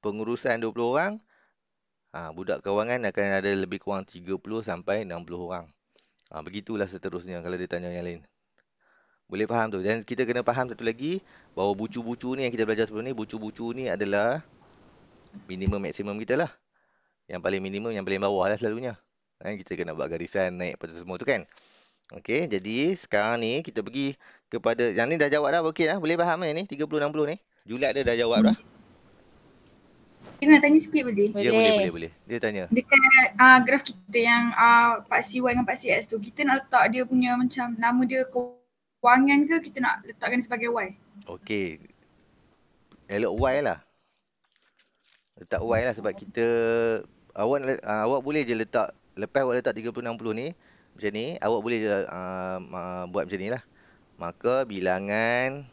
pengurusan 20 orang, budak kawangan akan ada lebih kurang 30 sampai 60 orang. Begitulah seterusnya kalau dia tanya yang lain. Boleh faham tu. Dan kita kena faham satu lagi, bahawa bucu-bucu ni yang kita belajar sebelum ni, bucu-bucu ni adalah minimum maksimum kita lah. Yang paling minimum, yang paling bawah lah selalunya. Kita kena buat garisan naik pada semua tu kan. Okey, jadi sekarang ni kita pergi kepada, yang ni dah jawab dah, okey dah. Boleh faham ni 30, 60 ni? Julat dia dah jawab dah. Kita nak tanya sikit boleh? Ya, boleh. Dia tanya. Dekat graf kita yang Pak CY dengan Pak CX tu, kita nak letak dia punya macam nama dia kewangan ke kita nak letakkan dia sebagai Y? Okey. Elok Y lah. Letak Y lah sebab kita awak boleh je letak, lepas awak letak 30, 60 ni macam ni, awak boleh je buat macam ni lah. Maka bilangan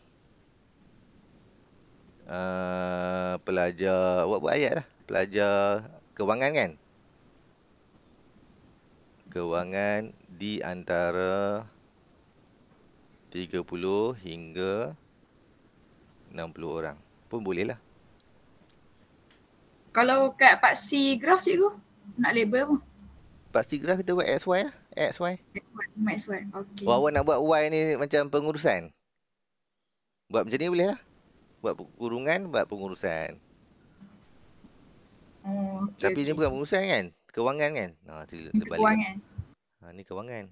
pelajar, awak buat ayat lah. Pelajar kewangan kan? Kewangan di antara 30 hingga 60 orang. Pun boleh lah. Kalau kat Pak C graf cikgu, nak label apa? Pak C graf kita buat XY lah. XY. Max Y. Okay. Awak nak buat Y ni macam pengurusan. Buat macam ni boleh lah. Buat kurungan, buat pengurusan. Oh, okay, Tapi ni bukan pengurusan kan? Kewangan kan? Ini kewangan. Ni kewangan.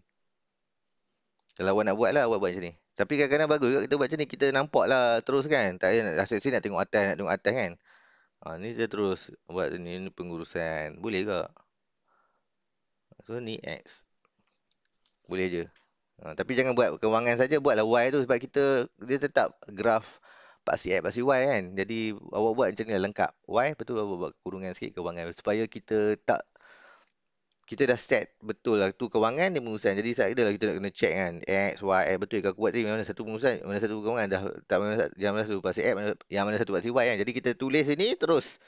Kalau awak nak buat lah, awak buat macam ni. Tapi kadang-kadang bagus juga kita buat macam ni. Kita nampak lah terus kan. Tak payah nak tengok atas kan. Ni dia terus buat ni pengurusan. Boleh ke? So ni X. Boleh je. Tapi jangan buat kewangan saja, buatlah Y tu sebab dia tetap graf Pak C X, Pak C Y kan. Jadi awak buat macam ni lah lengkap. Y, lepas tu awak buat kurungan sikit kewangan. Supaya kita dah set betul lah tu kewangan ni pengurusan. Jadi tak ada lah kita nak kena check kan. X, Y, betul ke aku buat tadi mana satu pengurusan, mana satu kewangan dah tak yang mana satu Pak C X, yang mana satu Pak C Y kan. Jadi kita tulis sini terus.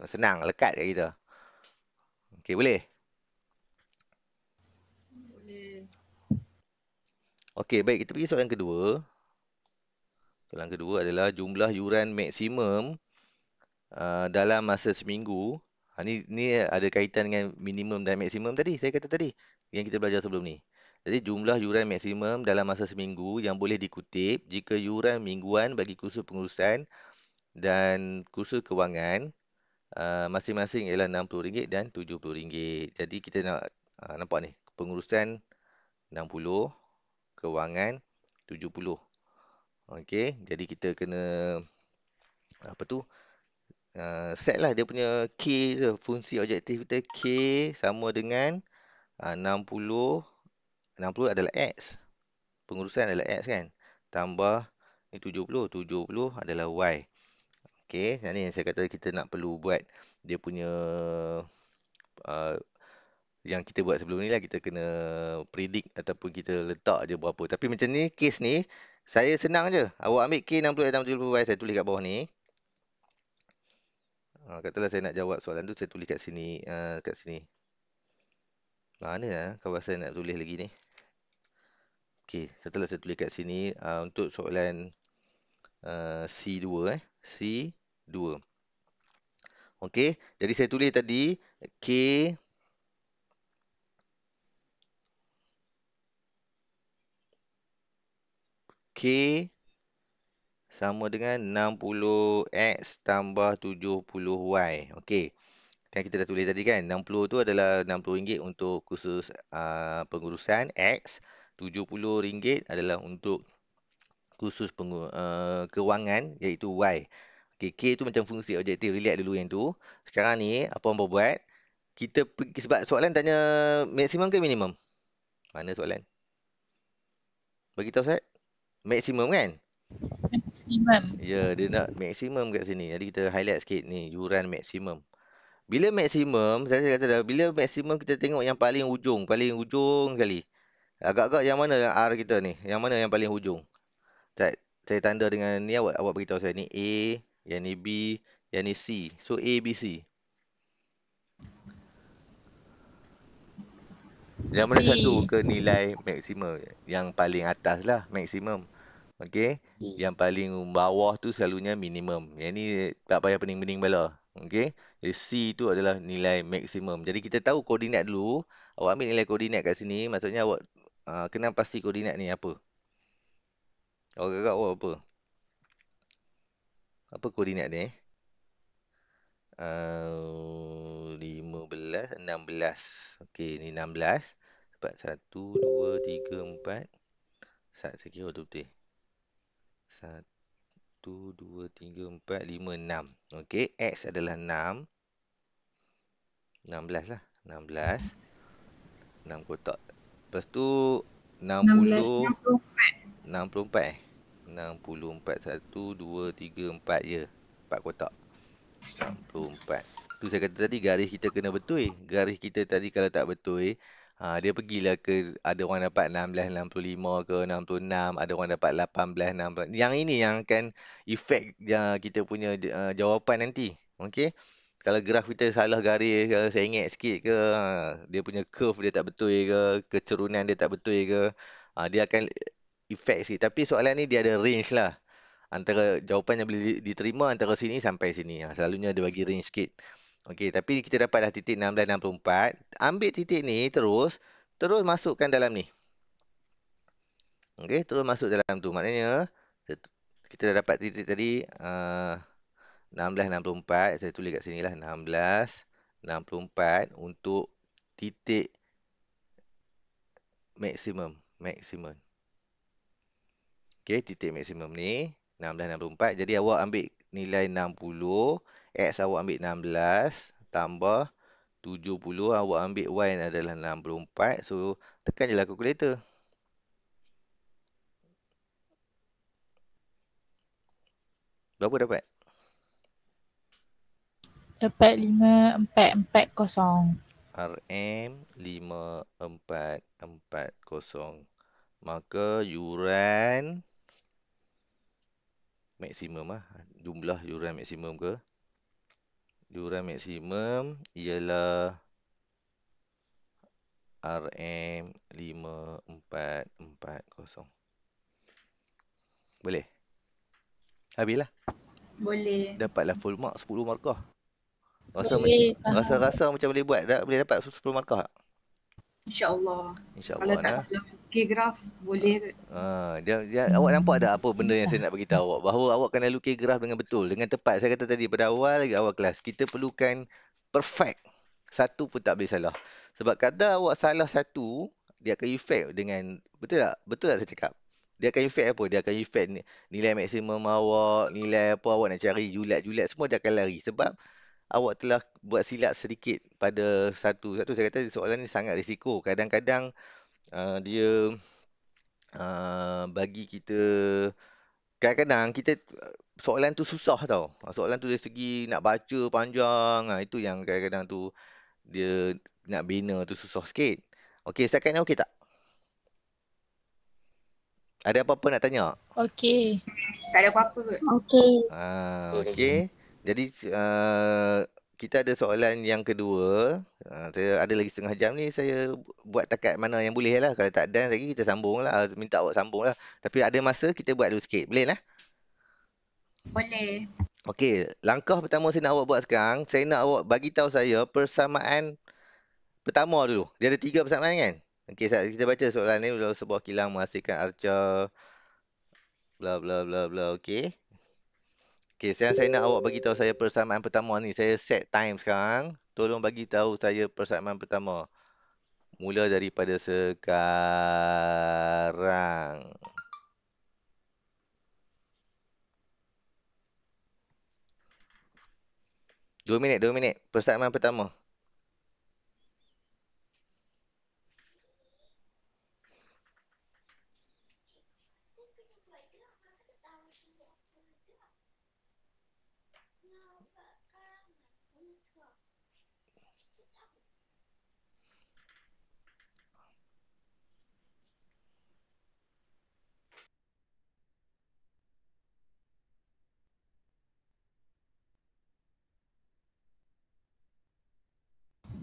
Senang, lekat kat kita. Okey, boleh? Okey, baik. Kita pergi soalan kedua. Soalan kedua adalah jumlah yuran maksimum dalam masa seminggu. Ni ada kaitan dengan minimum dan maksimum tadi. Saya kata tadi. Yang kita belajar sebelum ni. Jadi jumlah yuran maksimum dalam masa seminggu yang boleh dikutip jika yuran mingguan bagi kursus pengurusan dan kursus kewangan masing-masing ialah RM60 dan RM70. Jadi kita nak nampak ni. Pengurusan 60, kewangan 70. Okey, jadi kita kena set lah dia punya K tu, fungsi objektif kita K sama dengan 60 adalah X. Pengurusan adalah X kan. Tambah ni 70 adalah Y. Okey, yang ni yang saya kata kita nak perlu buat dia punya yang kita buat sebelum ni lah, kita kena predict ataupun kita letak je berapa. Tapi macam ni, kes ni, saya senang je. Awak ambil K 60 dan 70Y, saya tulis kat bawah ni. Katalah saya nak jawab soalan tu, saya tulis kat sini. Kat sini. Mana lah kawasan nak tulis lagi ni. Okey, katalah saya tulis kat sini untuk soalan C2. C2. Okey, jadi saya tulis tadi K sama dengan 60X tambah 70Y. Okey. Kan kita dah tulis tadi kan, 60 tu adalah RM60 untuk khusus pengurusan X, RM70 adalah untuk khusus kewangan iaitu Y. Okey, K tu macam fungsi objektif, relax dulu yang tu. Sekarang ni apa hangpa buat? Kita pergi, sebab soalan tanya maksimum ke minimum? Mana soalan? Bagi tahu Ustaz. Maksimum kan? Maksimum. Ya, dia nak maksimum kat sini. Jadi kita highlight sikit ni, yuran maksimum. Bila maksimum, saya kata dah, bila maksimum kita tengok yang paling ujung sekali. Agak-agak yang mana yang R kita ni? Yang mana yang paling hujung? Saya tanda dengan ni, awak beritahu saya ni A, yang ni B, yang ni C. So A, B, C. Yang mana C. satu ke nilai maksimum? Yang paling atas lah maksimum. Okey. Yang paling bawah tu selalunya minimum. Yang ni tak payah pening-pening bala. Okey. Jadi C tu adalah nilai maksimum. Jadi kita tahu koordinat dulu. Awak ambil nilai koordinat kat sini. Maksudnya awak kena pasti koordinat ni apa. Awak agak awak apa? Apa koordinat ni? 15, 16. Okey, ni 16. Sebab 1, 2, 3, 4. Saya kira betul-betul. 1, 2, 3, 4, 5, 6. Okey, X adalah 6. 16 lah. 16. 6 kotak. Lepas tu 60. 64 64. 1, 2, 3, 4 je. 4 kotak. 64. Tu saya kata tadi garis kita kena betul. Garis kita tadi kalau tak betul, dia pergilah ke, ada orang dapat 1665 ke 66, ada orang dapat 18 60. Yang ini yang akan efek kita punya jawapan nanti. Okey. Kalau graf kita salah garis ke, sengit sikit ke, dia punya curve dia tak betul ke, kecerunan dia tak betul ke, dia akan efek sikit. Tapi soalan ni dia ada range lah. Antara jawapan yang boleh diterima antara sini sampai sini. Selalunya dia bagi range sikit. Okey, tapi kita dapatlah titik 1664. Ambil titik ni terus masukkan dalam ni. Okey, terus masuk dalam tu. Maknanya kita dah dapat titik tadi 1664. Saya tulis kat sini lah 1664 untuk titik maksimum. Okey, titik maksimum ni 1664. Jadi awak ambil nilai 60, X awak ambil 16 tambah 70, awak ambil Y adalah 64. So tekan je lah kalkulator. Berapa dapat? Dapat 5440. RM5440. Maka yuran maksimum lah. Jumlah yuran maksimum ke? Yuran maksimum ialah RM5440. Boleh? Habislah. Boleh. Dapatlah full mark 10 markah. Boleh, faham. Rasa-rasa macam boleh buat. Boleh dapat 10 markah tak? InsyaAllah. Kalau InsyaAllah tak nah. salah lukis graf, boleh ke? Awak nampak tak apa benda yang saya nak beritahu awak? Bahawa awak kena lukis graf dengan betul, dengan tepat. Saya kata tadi pada awal kelas, kita perlukan perfect. Satu pun tak boleh salah. Sebab kadang awak salah satu, dia akan efek dengan, betul tak? Betul tak saya cakap? Dia akan efek apa? Dia akan efek nilai maksimum awak, nilai apa awak nak cari, julat-julat, semua dia akan lari. Sebab awak telah buat silap sedikit pada satu. Saya kata soalan ni sangat risiko. Kadang-kadang dia bagi kita, kadang-kadang kita soalan tu susah tau. Soalan tu dari segi nak baca panjang, itu yang kadang-kadang tu dia nak bina tu susah sikit. Okey, setakat ni okey tak? Ada apa-apa nak tanya? Okey. Tak ada apa-apa kot. Okey. Okey. Jadi kita ada soalan yang kedua. Saya ada lagi setengah jam ni, saya buat takat mana yang boleh lah. Kalau tak ada lagi kita sambung lah. Minta awak sambung lah. Tapi ada masa kita buat dulu sikit. Boleh lah? Boleh. Okey, langkah pertama saya nak awak buat sekarang, saya nak awak bagi tahu saya persamaan pertama dulu. Dia ada 3 persamaan kan? Okey, kita baca soalan ni. Sebuah kilang menghasilkan arca Bla bla bla bla. Okey. Okey, sekarang saya nak awak bagi tahu saya persamaan pertama ni. Saya set time sekarang. Tolong bagi tahu saya persamaan pertama. Mula daripada sekarang. 2 minit, 2 minit. Persamaan pertama.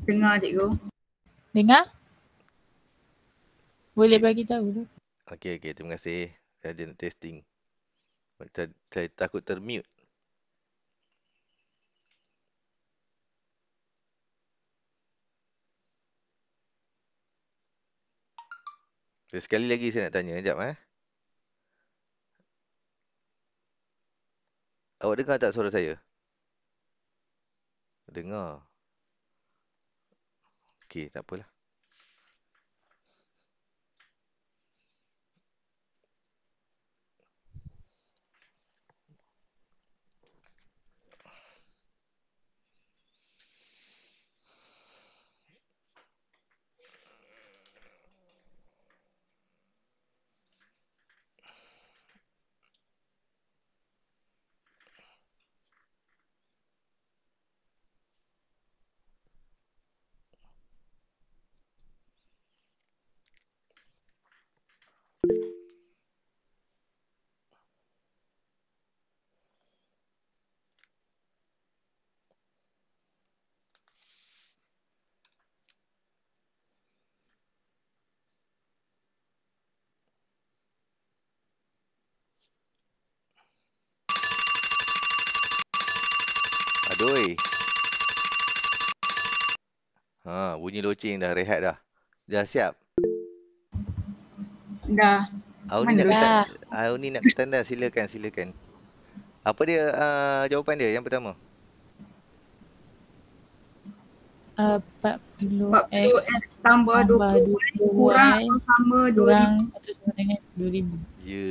Dengar cikgu. Dengar? Boleh Okey, bagi tahu tu. okey, okey. Terima kasih. Saya ada nak testing. Saya takut termute. Sekali lagi saya nak tanya. Sekejap, eh. Awak dengar tak suara saya? Dengar. Okey, tak apalah. Aduh. Bunyi loceng dah, rehat dah. Dah siap? Dah. Auni Mana nak loceng? Dah. Auni nak ketanda, silakan, silakan. Apa dia jawapan dia yang pertama? 40x 40x tambah tambah 20y kurang 20y atau sama 2000. kurang atau sama dengan 2000. Ya.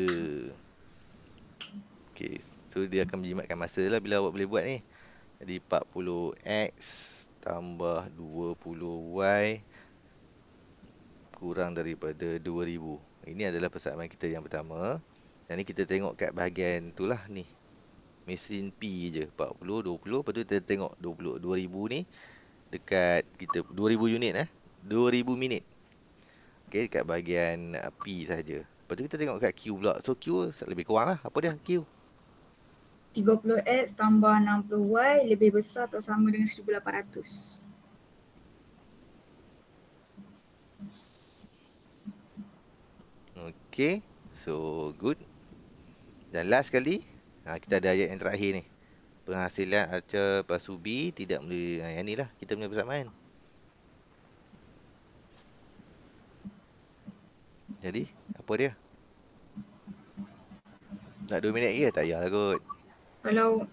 Okey. So dia akan menjimatkan masa lah bila awak boleh buat ni. Jadi 40x tambah 20y kurang daripada 2000. Ini adalah persamaan kita yang pertama. Dan ni kita tengok kat bahagian tu lah ni. Mesin P je. 40, 20. Lepas tu kita tengok 2000 ni dekat kita 2000 unit 2000 minit. Okey, dekat bahagian P saja. Lepas tu kita tengok kat Q pula. So Q lebih kurang lah. Apa dia Q? 30x tambah 60y lebih besar atau sama dengan 1800. Okey. So good. Dan last sekali, kita ada ayat yang terakhir ni. Penghasilan Archer Pasubi tidak boleh, yang ni lah kita punya persamaan. Jadi, apa dia? Nak 2 minit lagi? Tak payahlah kot. Kalau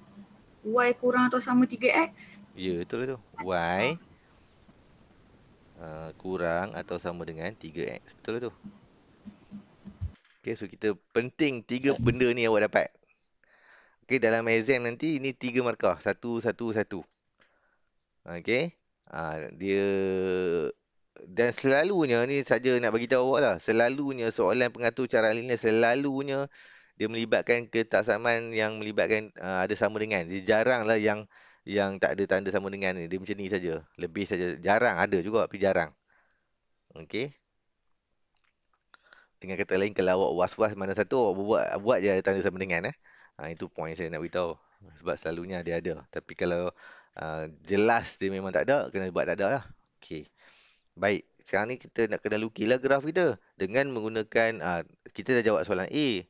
y kurang atau sama 3x, Ya, betul tu. Y kurang atau sama dengan 3x. Betul tu. Okey, so kita penting 3 benda ni awak dapat. Okey, dalam exam nanti ini 3 markah. 1, 1, 1. Okey. Dia dan selalunya ni saja nak bagi tahu awak lah. Selalunya soalan pengatur cara linear selalunya dia melibatkan ketaksamaan yang melibatkan ada sama dengan. Dia jaranglah yang tak ada tanda sama dengan ni. Dia macam ni saja. Lebih saja. Jarang ada juga tapi jarang. Okey. Dengan kata lain kalau awak was-was mana satu awak buat je ada tanda sama dengan itu point saya nak beritahu. Sebab selalunya dia ada. Tapi kalau jelas dia memang tak ada, kena buat tak ada lah. Okey. Baik, sekarang ni kita nak kena lukislah graf kita dengan menggunakan kita dah jawab soalan A.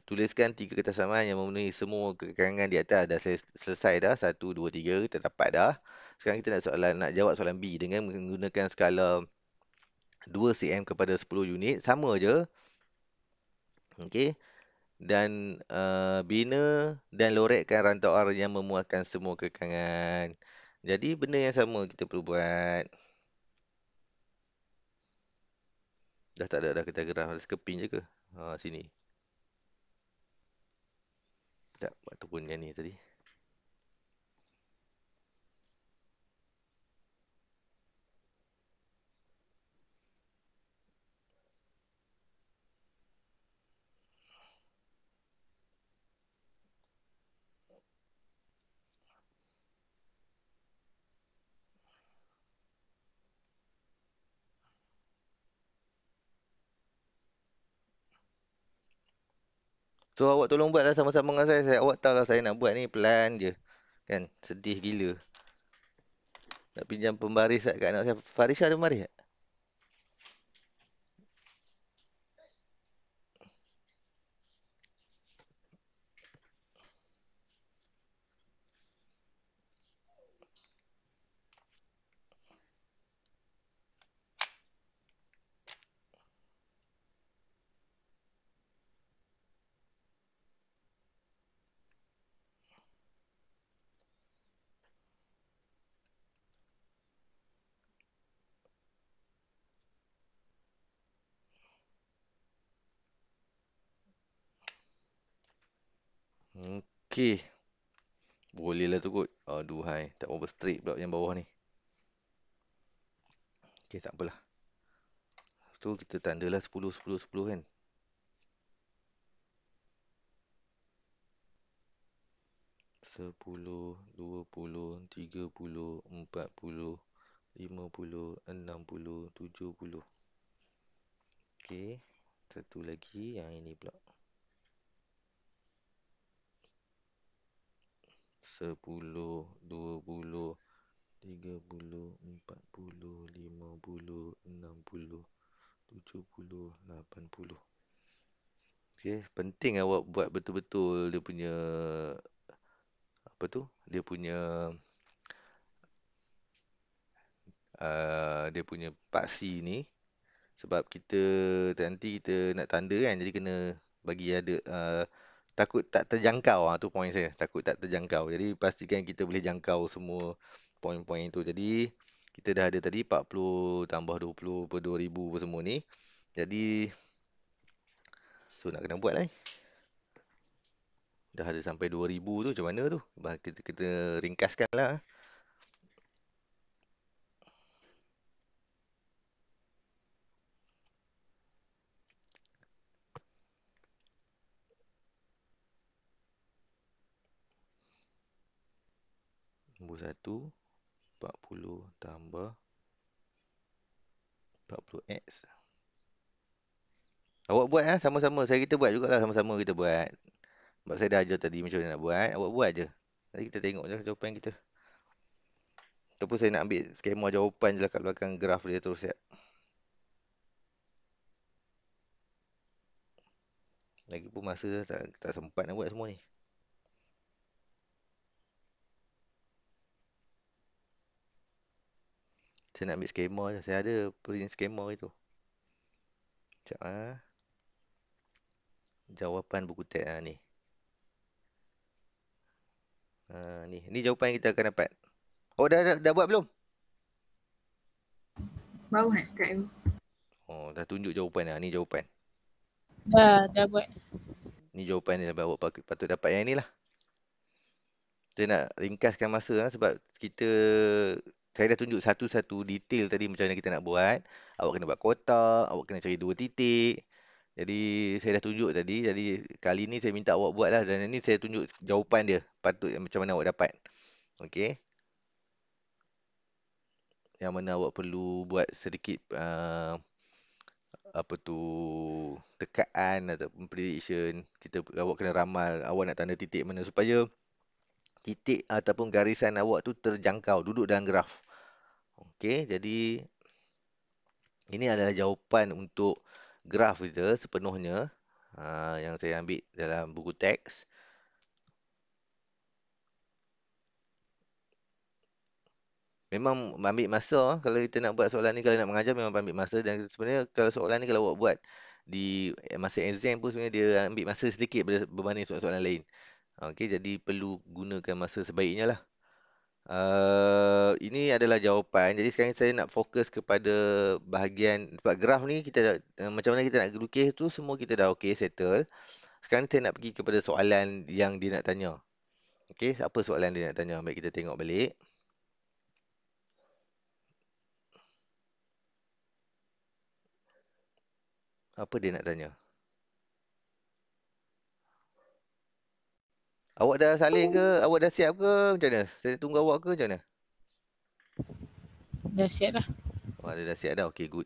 Tuliskan 3 ketaksamaan yang memenuhi semua kekangan di atas. Dah selesai dah. 1, 2, 3 kita dapat dah. Sekarang kita nak jawab soalan B dengan menggunakan skala 2 cm kepada 10 unit. Sama je. Okey. dan bina dan lorekkan rantau arus yang memuatkan semua kekangan. Jadi benda yang sama kita perlu buat. Dah tak ada dah kita gerah, ada sekeping je ke? Sini. Sekejap, ataupun yang ni tadi. So awak tolong buatlah sama-sama dengan saya. Awak tahu lah saya nak buat ni pelan je. Kan? Sedih gila. Nak pinjam pembaris kat anak saya. Farisha ada pembaris tak? Okey. Boleh lah tu kot. Aduhai. Tak over straight pula yang bawah ni. Okey, tak apalah. Tu kita tandalah 10, 10, 10 kan. 10, 20, 30, 40, 50, 60, 70. Okey. Satu lagi yang ini pula. 10, 20, 30, 40, 50, 60, 70, 80. Okey, penting awak buat betul-betul dia punya apa tu? Dia punya paksi ni sebab kita nanti kita nak tanda kan, jadi kena bagi ada takut tak terjangkau, tu poin saya, takut tak terjangkau. Jadi pastikan kita boleh jangkau semua poin-poin tu. Jadi kita dah ada tadi 40 tambah 20 per 2000 per semua ni. Jadi so nak kena buat lah ni. Dah ada sampai 2000 tu macam mana tu? Kita ringkaskan lah. Nombor 1, 40 tambah 40x. Awak buat sama-sama. Kita buat jugalah, sama-sama kita buat. Sebab saya dah ajar tadi macam mana nak buat. Awak buat je. Nanti kita tengok je jawapan kita. Ataupun saya nak ambil skema jawapan je lah kat belakang graf dia terus siap. Lagipun masa tak sempat nak buat semua ni. Saya nak ambil skema je. Saya ada print skema itu. Sekejap Jawapan buku teks ni. Ni jawapan yang kita akan dapat. Oh, dah buat belum? Baru nak start tu. Dah tunjuk jawapan dah. Ni jawapan. Dah buat. Ni jawapan dia. Awak patut dapat yang ni lah. Saya nak ringkaskan masa sebab saya dah tunjuk satu-satu detail tadi macam mana kita nak buat. Awak kena buat kotak, awak kena cari 2 titik. Jadi saya dah tunjuk tadi. Jadi kali ni saya minta awak buat lah. Dan ni saya tunjuk jawapan dia. Patut macam mana awak dapat. Okey. Yang mana awak perlu buat sedikit tekaan ataupun prediction. Awak kena ramal awak nak tanda titik mana supaya titik ataupun garisan awak tu terjangkau, duduk dalam graf. Okey, jadi ini adalah jawapan untuk graf kita sepenuhnya yang saya ambil dalam buku teks. Memang ambil masa kalau kita nak buat soalan ni, kalau nak mengajar memang ambil masa, dan sebenarnya kalau soalan ni kalau awak buat masa exam pun sebenarnya dia ambil masa sedikit berbanding soalan-soalan lain. Okey, jadi perlu gunakan masa sebaiknya lah. Ini adalah jawapan. Jadi sekarang saya nak fokus kepada bahagian sebab graf ni kita macam mana kita nak lukis tu semua kita dah okey settle. Sekarang saya nak pergi kepada soalan yang dia nak tanya. Okey, apa soalan dia nak tanya? Baik, kita tengok balik. Apa dia nak tanya? Awak dah salin ke? Awak dah siap ke? Macam mana? Saya tunggu awak ke macam mana? Dah siap dah. Oh, dia dah siap dah. Okey, good.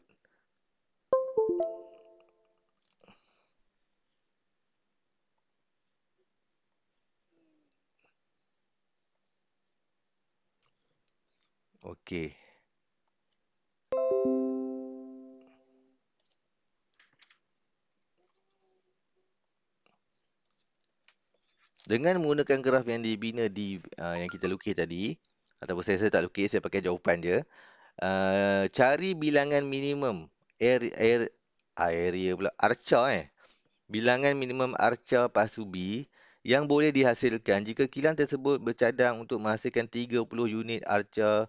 Okey. Dengan menggunakan graf yang dibina yang kita lukis tadi, ataupun saya tak lukis, saya pakai jawapan je. Cari bilangan minimum area pula arca bilangan minimum arca pasu B yang boleh dihasilkan jika kilang tersebut bercadang untuk menghasilkan 30 unit arca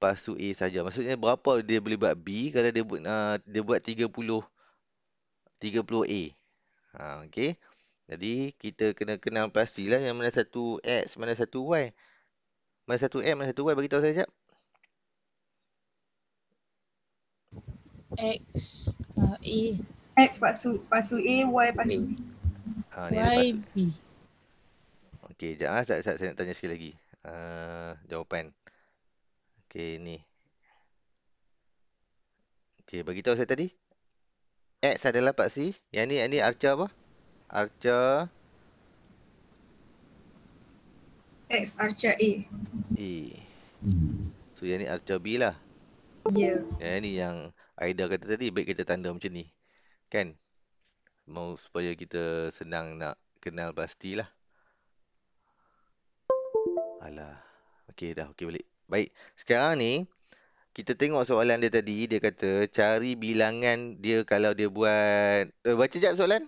pasu A saja. Maksudnya berapa dia boleh buat B kalau dia buat 30 A. Okey. Jadi kita kena kenal pastilah yang mana satu X, mana satu Y. Mana satu X, mana satu Y, bagi tahu saya sekejap. X, A, X pasu A, Y pasu B. Ni ada Y, pasu. B. Okey, sekejap saya nak tanya sekali lagi. Jawapan. Okey, ni. Okey, bagi tahu saya tadi. X adalah paksi. Yang ni arca apa? Arca X arca A. A. So yang ni arca B lah. Ya. Yang ni yang Aida kata tadi, baik kita tanda macam ni. Kan? Mau supaya kita senang nak kenal pastilah. Alah. Okey dah, okey balik. Baik, sekarang ni kita tengok soalan dia tadi. Dia kata cari bilangan dia kalau dia buat... baca sekejap soalan.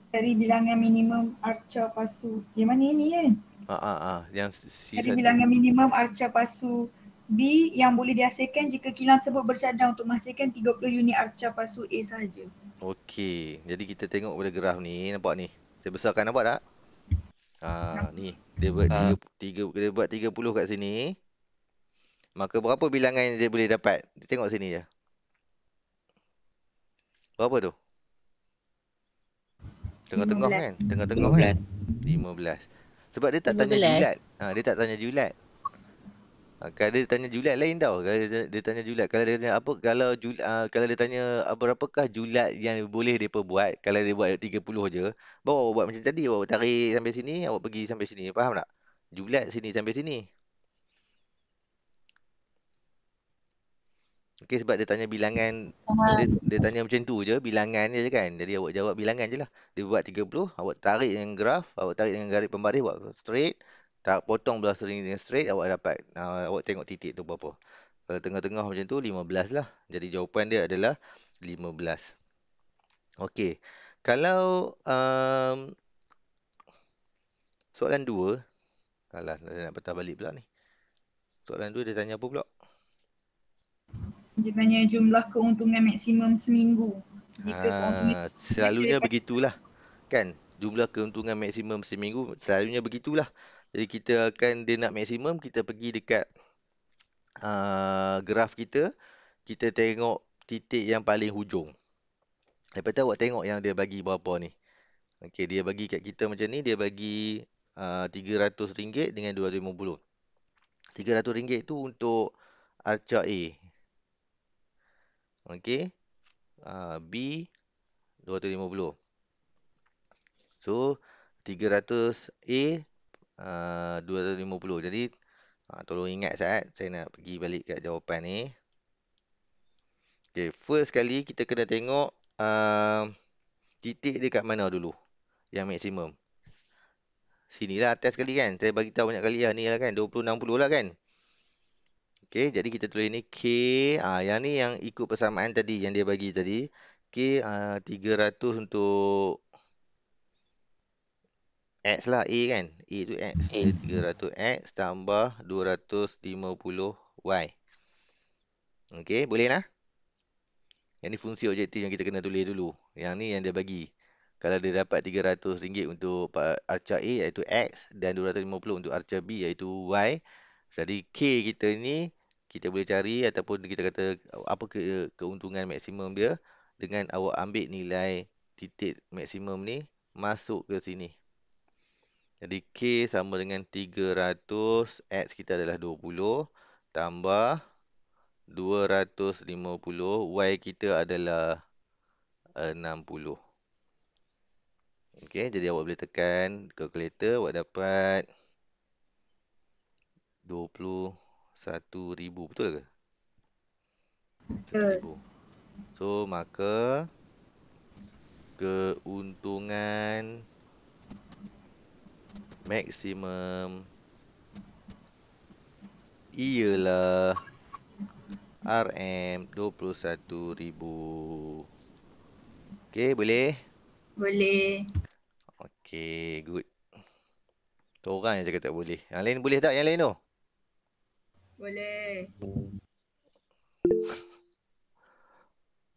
Cari bilangan minimum arca pasu. Yang mana ni kan? Yang Cari C1. bilangan minimum arca pasu B yang boleh dihasilkan jika kilang tersebut bercadang untuk menghasilkan 30 unit arca pasu A sahaja. Okey, jadi kita tengok pada graf ni, nampak ni. Saya besarkan, nampak tak? Ni dia buat 30 kat sini. Maka berapa bilangan yang dia boleh dapat? Kita tengok sini je. Berapa tu? Tengah-tengah 15. kan? Tengah-tengah kan? 15. Sebab dia tak tanya 15. julat. Dia tak tanya julat. Kalau dia tanya julat lain tau. Kalau dia tanya julat, kalau dia tanya apa, kalau dia tanya berapakah julat yang boleh dia buat, kalau dia buat 30 je, baru awak buat macam tadi, awak tarik sampai sini, awak pergi sampai sini. Faham tak? Julat sini sampai sini. Okey, sebab dia tanya bilangan, dia tanya macam tu je, bilangan je kan. Jadi awak jawab bilangan je lah. Dia buat 30, awak tarik dengan graf, awak tarik dengan garis pembaris, buat straight. Tak potong belah string dengan straight, awak dapat. Awak tengok titik tu berapa. Kalau tengah-tengah macam tu, 15 lah. Jadi jawapan dia adalah 15. Okey. Kalau soalan 2, alah, saya nak patah balik pula ni. Soalan 2 dia tanya apa pula? Dia tanya jumlah keuntungan maksimum seminggu. Jika keuntungan Selalunya begitulah. Kan? Jumlah keuntungan maksimum seminggu selalunya begitulah. Jadi dia nak maksimum, kita pergi dekat graf kita. Kita tengok titik yang paling hujung. Lepas tu awak tengok yang dia bagi berapa ni. Okey, dia bagi kat kita macam ni. Dia bagi RM300 dengan RM250. RM300 tu untuk arca A. Okey. B RM250. So 300 A 250. Jadi tolong ingat saya nak pergi balik kat jawapan ni. Okay, first kali kita kena tengok titik dia kat mana dulu yang maksimum. Sinilah atas sekali kan. Saya bagi tahu banyak kali lah ni lah kan, 20 60 lah kan. Okey, jadi kita tulis ni K. Yang ni yang ikut persamaan tadi yang dia bagi tadi. K 300 untuk X lah, A kan. A tu X. A. Dia 300 X tambah 250 Y. Okey, boleh lah. Yang ni fungsi objektif yang kita kena tulis dulu. Yang ni yang dia bagi. Kalau dia dapat RM300 untuk arca A iaitu X dan 250 untuk arca B iaitu Y. Jadi K kita ni kita boleh cari ataupun kita kata apa keuntungan maksimum dia dengan awak ambil nilai titik maksimum ni masuk ke sini. Jadi K sama dengan 300, X kita adalah 20 tambah 250, Y kita adalah 60. Okey, jadi awak boleh tekan calculator, awak dapat 21,000, betul ke? Betul. 1,000. So, maka keuntungan maksimum ialah RM21,000. Okey, boleh? Boleh. Okey, good. Seorang yang cakap tak boleh. Yang lain boleh tak? Yang lain tu? Boleh.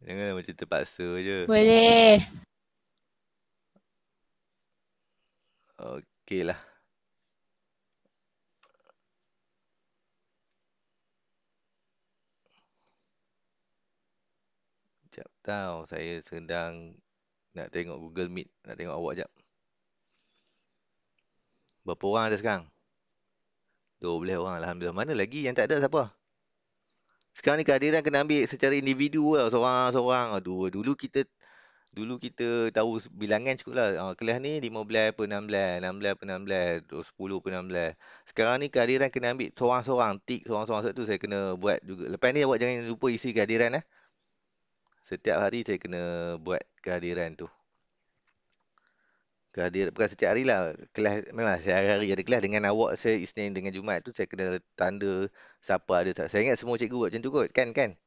Jangan macam terpaksa je. Boleh. Okey lah. Sekejap tau. Saya sedang nak tengok Google Meet. Nak tengok awak sekejap. Berapa orang ada sekarang? 12 orang. Alhamdulillah. Mana lagi yang tak ada siapa? Sekarang ni kehadiran kena ambil secara individu tau. Seorang-seorang. Aduh, dulu kita tahu bilangan cukup lah. Kelas ni 15 per 16, 16 per 16, 10 per 16. Sekarang ni kehadiran kena ambil seorang-seorang. Tik seorang-seorang. Sebab tu saya kena buat juga. Lepas ni awak jangan lupa isi kehadiran eh. Setiap hari saya kena buat kehadiran tu. Bukan setiap hari lah. Kelas memang sehari-hari ada kelas dengan awak. Saya Isnin dengan Jumaat tu saya kena tanda siapa ada. Saya ingat semua cikgu buat macam tu kot. Kan?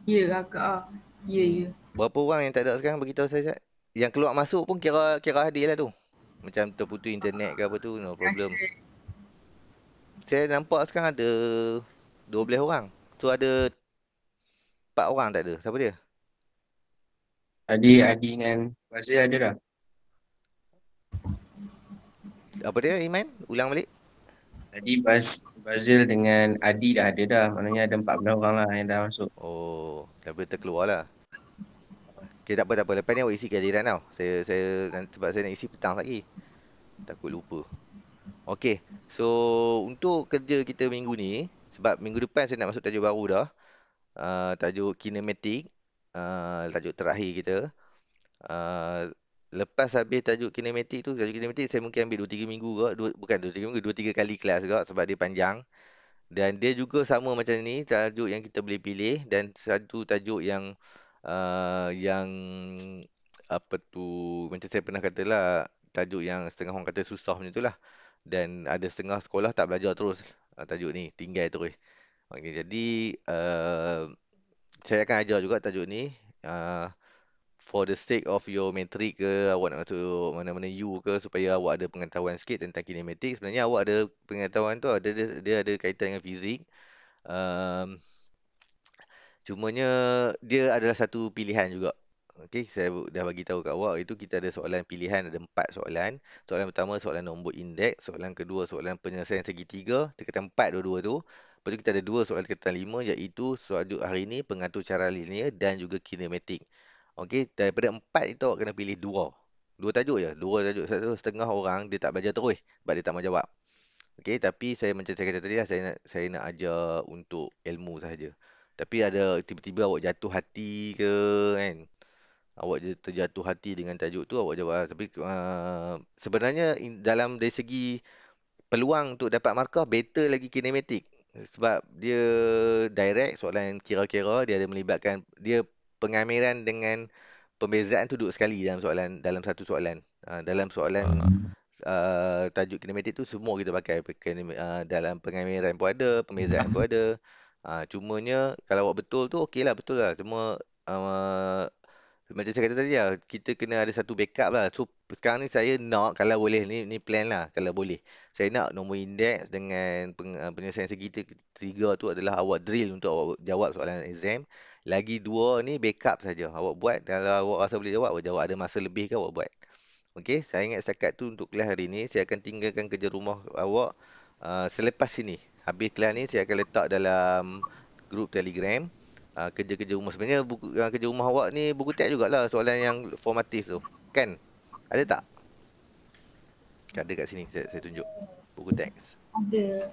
Ya kakak. Ya. Berapa orang yang tak ada sekarang beritahu saya Zat. Yang keluar masuk pun kira hadir lah tu. Macam terputus internet ke apa tu, no problem. Asyik. Saya nampak sekarang ada 12 orang. Tu ada 4 orang tak ada. Siapa dia? Adi dengan Fazil ada dah. Apa dia Iman? Ulang balik. Tadi Fazil dengan Adi dah ada dah. Maknanya ada 14 orang lah yang dah masuk. Oh, tapi terkeluar lah. Okay, tak apa. Lepas ni awak isi kehadiran tau. Sebab saya nak isi petang lagi. Takut lupa. Okay, so untuk kerja kita minggu ni, sebab minggu depan saya nak masuk tajuk baru dah. Tajuk kinematik. Tajuk terakhir kita. Lepas habis tajuk kinematik saya mungkin ambil 2-3 minggu ke. Bukan 2-3 minggu, 2-3 kali kelas juga sebab dia panjang. Dan dia juga sama macam ni, tajuk yang kita boleh pilih dan satu tajuk yang yang apa tu, macam saya pernah katalah, tajuk yang setengah orang kata susah macam itulah. Dan ada setengah sekolah tak belajar terus tajuk ni, tinggal terus. Okey, jadi saya akan ajar juga tajuk ni. For the sake of your metric ke, awak nak masuk mana-mana U ke, supaya awak ada pengetahuan sikit tentang kinematik. Sebenarnya awak ada pengetahuan tu, dia ada kaitan dengan fizik. Cumanya dia adalah satu pilihan juga. Okey, saya dah bagi tahu kat awak itu kita ada soalan pilihan, ada 4 soalan. Soalan pertama soalan nombor indeks, soalan kedua soalan penyelesaian segitiga, tingkatan 4 dua-dua tu. Lepas tu kita ada 2 soalan tingkatan 5 iaitu tajuk hari ni pengatur cara linear dan juga kinematik. Okey, daripada 4 itu awak kena pilih 2. 2 tajuk je, 2 tajuk. Satu setengah orang dia tak belajar terus sebab dia tak mau jawab. Okey, tapi macam saya kata tadi lah, saya nak ajar untuk ilmu sahaja. Tapi ada tiba-tiba awak jatuh hati ke kan? Awak terjatuh hati dengan tajuk tu awak jawab. Tapi sebenarnya dalam dari segi peluang untuk dapat markah better lagi kinematik. Sebab dia direct soalan kira-kira, dia ada melibatkan dia pengamiran dengan pembezaan tu duduk sekali dalam satu soalan. Dalam soalan tajuk kinematik tu semua kita pakai. Dalam pengameran pun ada, pembezaan pun ada. Cumanya kalau awak betul tu okey lah, betul lah. Cuma macam saya kata tadi lah, kita kena ada satu backup lah. So sekarang ni saya nak, kalau boleh, ni plan lah kalau boleh. Saya nak nombor indeks dengan penyelesaian segi tiga tu adalah awak drill untuk awak jawab soalan exam. Lagi dua ni backup saja. Awak buat, kalau awak rasa boleh jawab, awak jawab. Ada masa lebih ke awak buat. Okey, saya ingat setakat tu untuk kelas hari ni. Saya akan tinggalkan kerja rumah awak selepas sini. Habis kelas ni saya akan letak dalam grup Telegram. Kerja-kerja rumah sebenarnya kerja rumah awak ni buku teks jugalah soalan yang formatif tu. Kan? Ada tak? Ada kat sini saya tunjuk buku teks. Ada.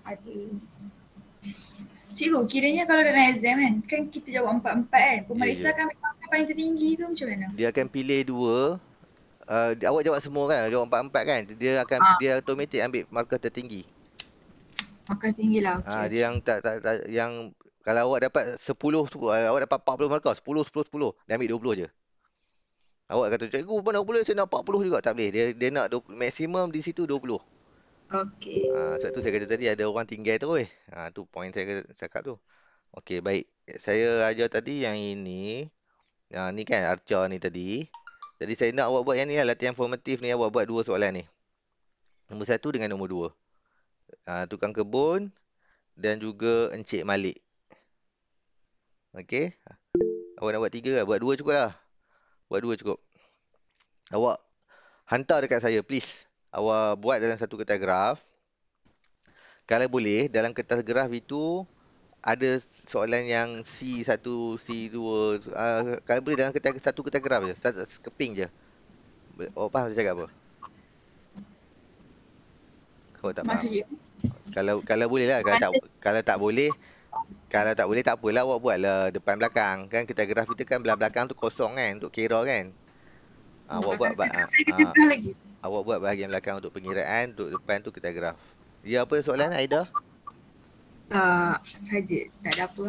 Cikgu, kiranya kalau dalam exam kan kita jawab 4-4 kan. Pemeriksa akan ambil markah paling tertinggi ke macam mana? Dia akan pilih dua. Awak jawab semua kan? Jawab 4-4 kan? Dia automatik ambil markah tertinggi. Markah tinggi lah. Dia yang yang kalau awak dapat 10 tu, awak dapat 40 markah, 10, 10, 10. Dia ambil 20 je. Awak kata, cikgu mana boleh saya nak 40 juga. Tak boleh. Dia nak maksimum di situ 20. Okey. Sebab tu saya kata tadi ada orang tinggal tu. Tu point saya cakap tu. Okey, baik. Saya ajar tadi yang ini. Ni kan Arca ni tadi. Jadi saya nak awak buat yang ni lah. Latihan formatif ni awak buat dua soalan ni. Nombor 1 dengan nombor 2. Tukang kebun dan juga Encik Malik. Okey. Awak nak buat 3 lah. Buat 2 cukup lah. Buat 2 cukup. Awak hantar dekat saya please. Awak buat dalam satu kertas graf. Kalau boleh dalam kertas graf itu ada soalan yang C1, C2. Kalau boleh dalam satu kertas graf je. Keping je. Awak faham saya cakap apa? Awak tak faham? Maksudnya? Kalau boleh lah. Kalau tak boleh tak apalah, awak buatlah depan belakang. Kan kertas graf kita kan belakang tu kosong kan untuk kira kan. Awak buat bahagian belakang untuk pengiraan, untuk depan tu kertas graf. Ya, apa soalan Aida? Saja, tak ada apa.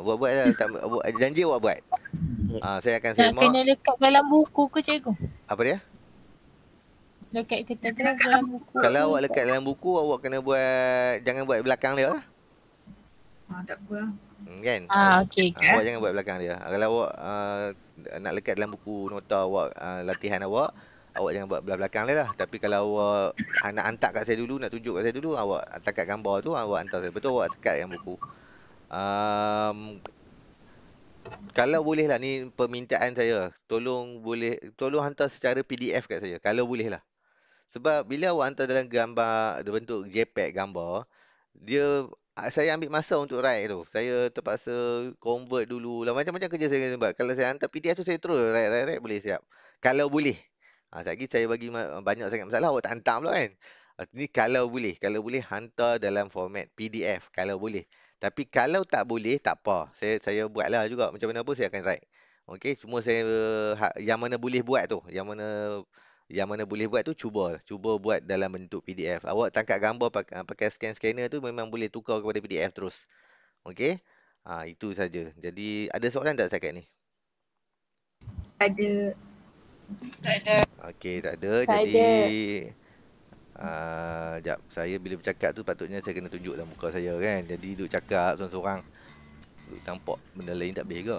Buat lah. Janji awak buat. Saya akan semak. Nak kena lekat dalam buku ke cikgu? Apa dia? Lekat kertas graf dalam buku. Kalau awak lekat dalam buku, awak kena buat, jangan buat belakang dia lah. Tak apa. Kan? Okey. Awak jangan buat belakang dia. Kalau awak nak lekat dalam buku nota awak, latihan awak jangan buat belakang dia lah. Tapi kalau awak nak hantar kat saya dulu, nak tunjuk kat saya dulu, awak takat gambar tu, awak hantar saya. Betul awak tekat yang buku. Kalau boleh lah, ni permintaan saya. Tolong hantar secara PDF kat saya. Kalau boleh lah. Sebab bila awak hantar dalam gambar, bentuk JPEG gambar, saya ambil masa untuk write tu. Saya terpaksa convert dulu lah. Macam-macam kerja saya buat. Kalau saya hantar PDF tu, saya terus write boleh siap. Kalau boleh. Sekejap lagi saya bagi banyak sangat masalah, awak tak hantar pula kan. Ni kalau boleh hantar dalam format PDF. Kalau boleh. Tapi kalau tak boleh, tak apa. Saya buatlah juga. Macam mana pun saya akan write. Okey, cuma saya yang mana boleh buat tu. Yang mana boleh buat tu cuba buat dalam bentuk PDF. Awak tangkap gambar pakai scanner tu memang boleh tukar kepada PDF terus. Okey? Itu saja. Jadi ada soalan tak setakat ni? Ada. Tak ada. Okey, tak ada. Jadi jap, saya bila bercakap tu patutnya saya kena tunjuk dalam muka saya kan. Jadi duduk cakap seorang-seorang, duduk tampak benda lain tak boleh ke?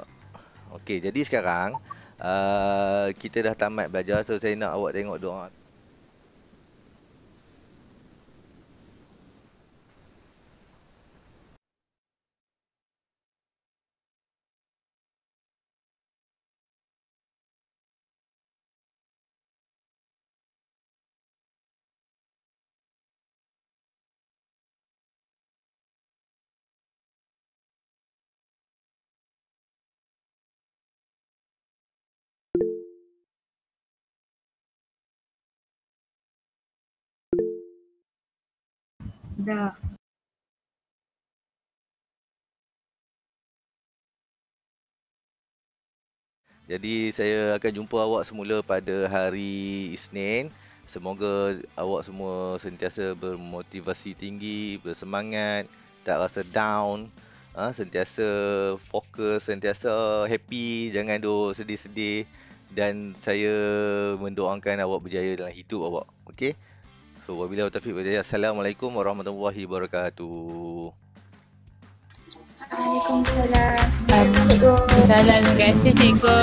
Okey, jadi sekarang kita dah tamat belajar, so saya nak awak tengok doa. Dah. Jadi saya akan jumpa awak semula pada hari Isnin. Semoga awak semua sentiasa bermotivasi tinggi, bersemangat, tak rasa down, sentiasa fokus, sentiasa happy, jangan duk sedih-sedih. Dan saya mendoakan awak berjaya dalam hidup awak. Okey? So, wabillahi taufiq wal hidayah. Assalamualaikum warahmatullahi wabarakatuh. Waalaikumsalam. Assalamualaikum. Terima kasih cikgu.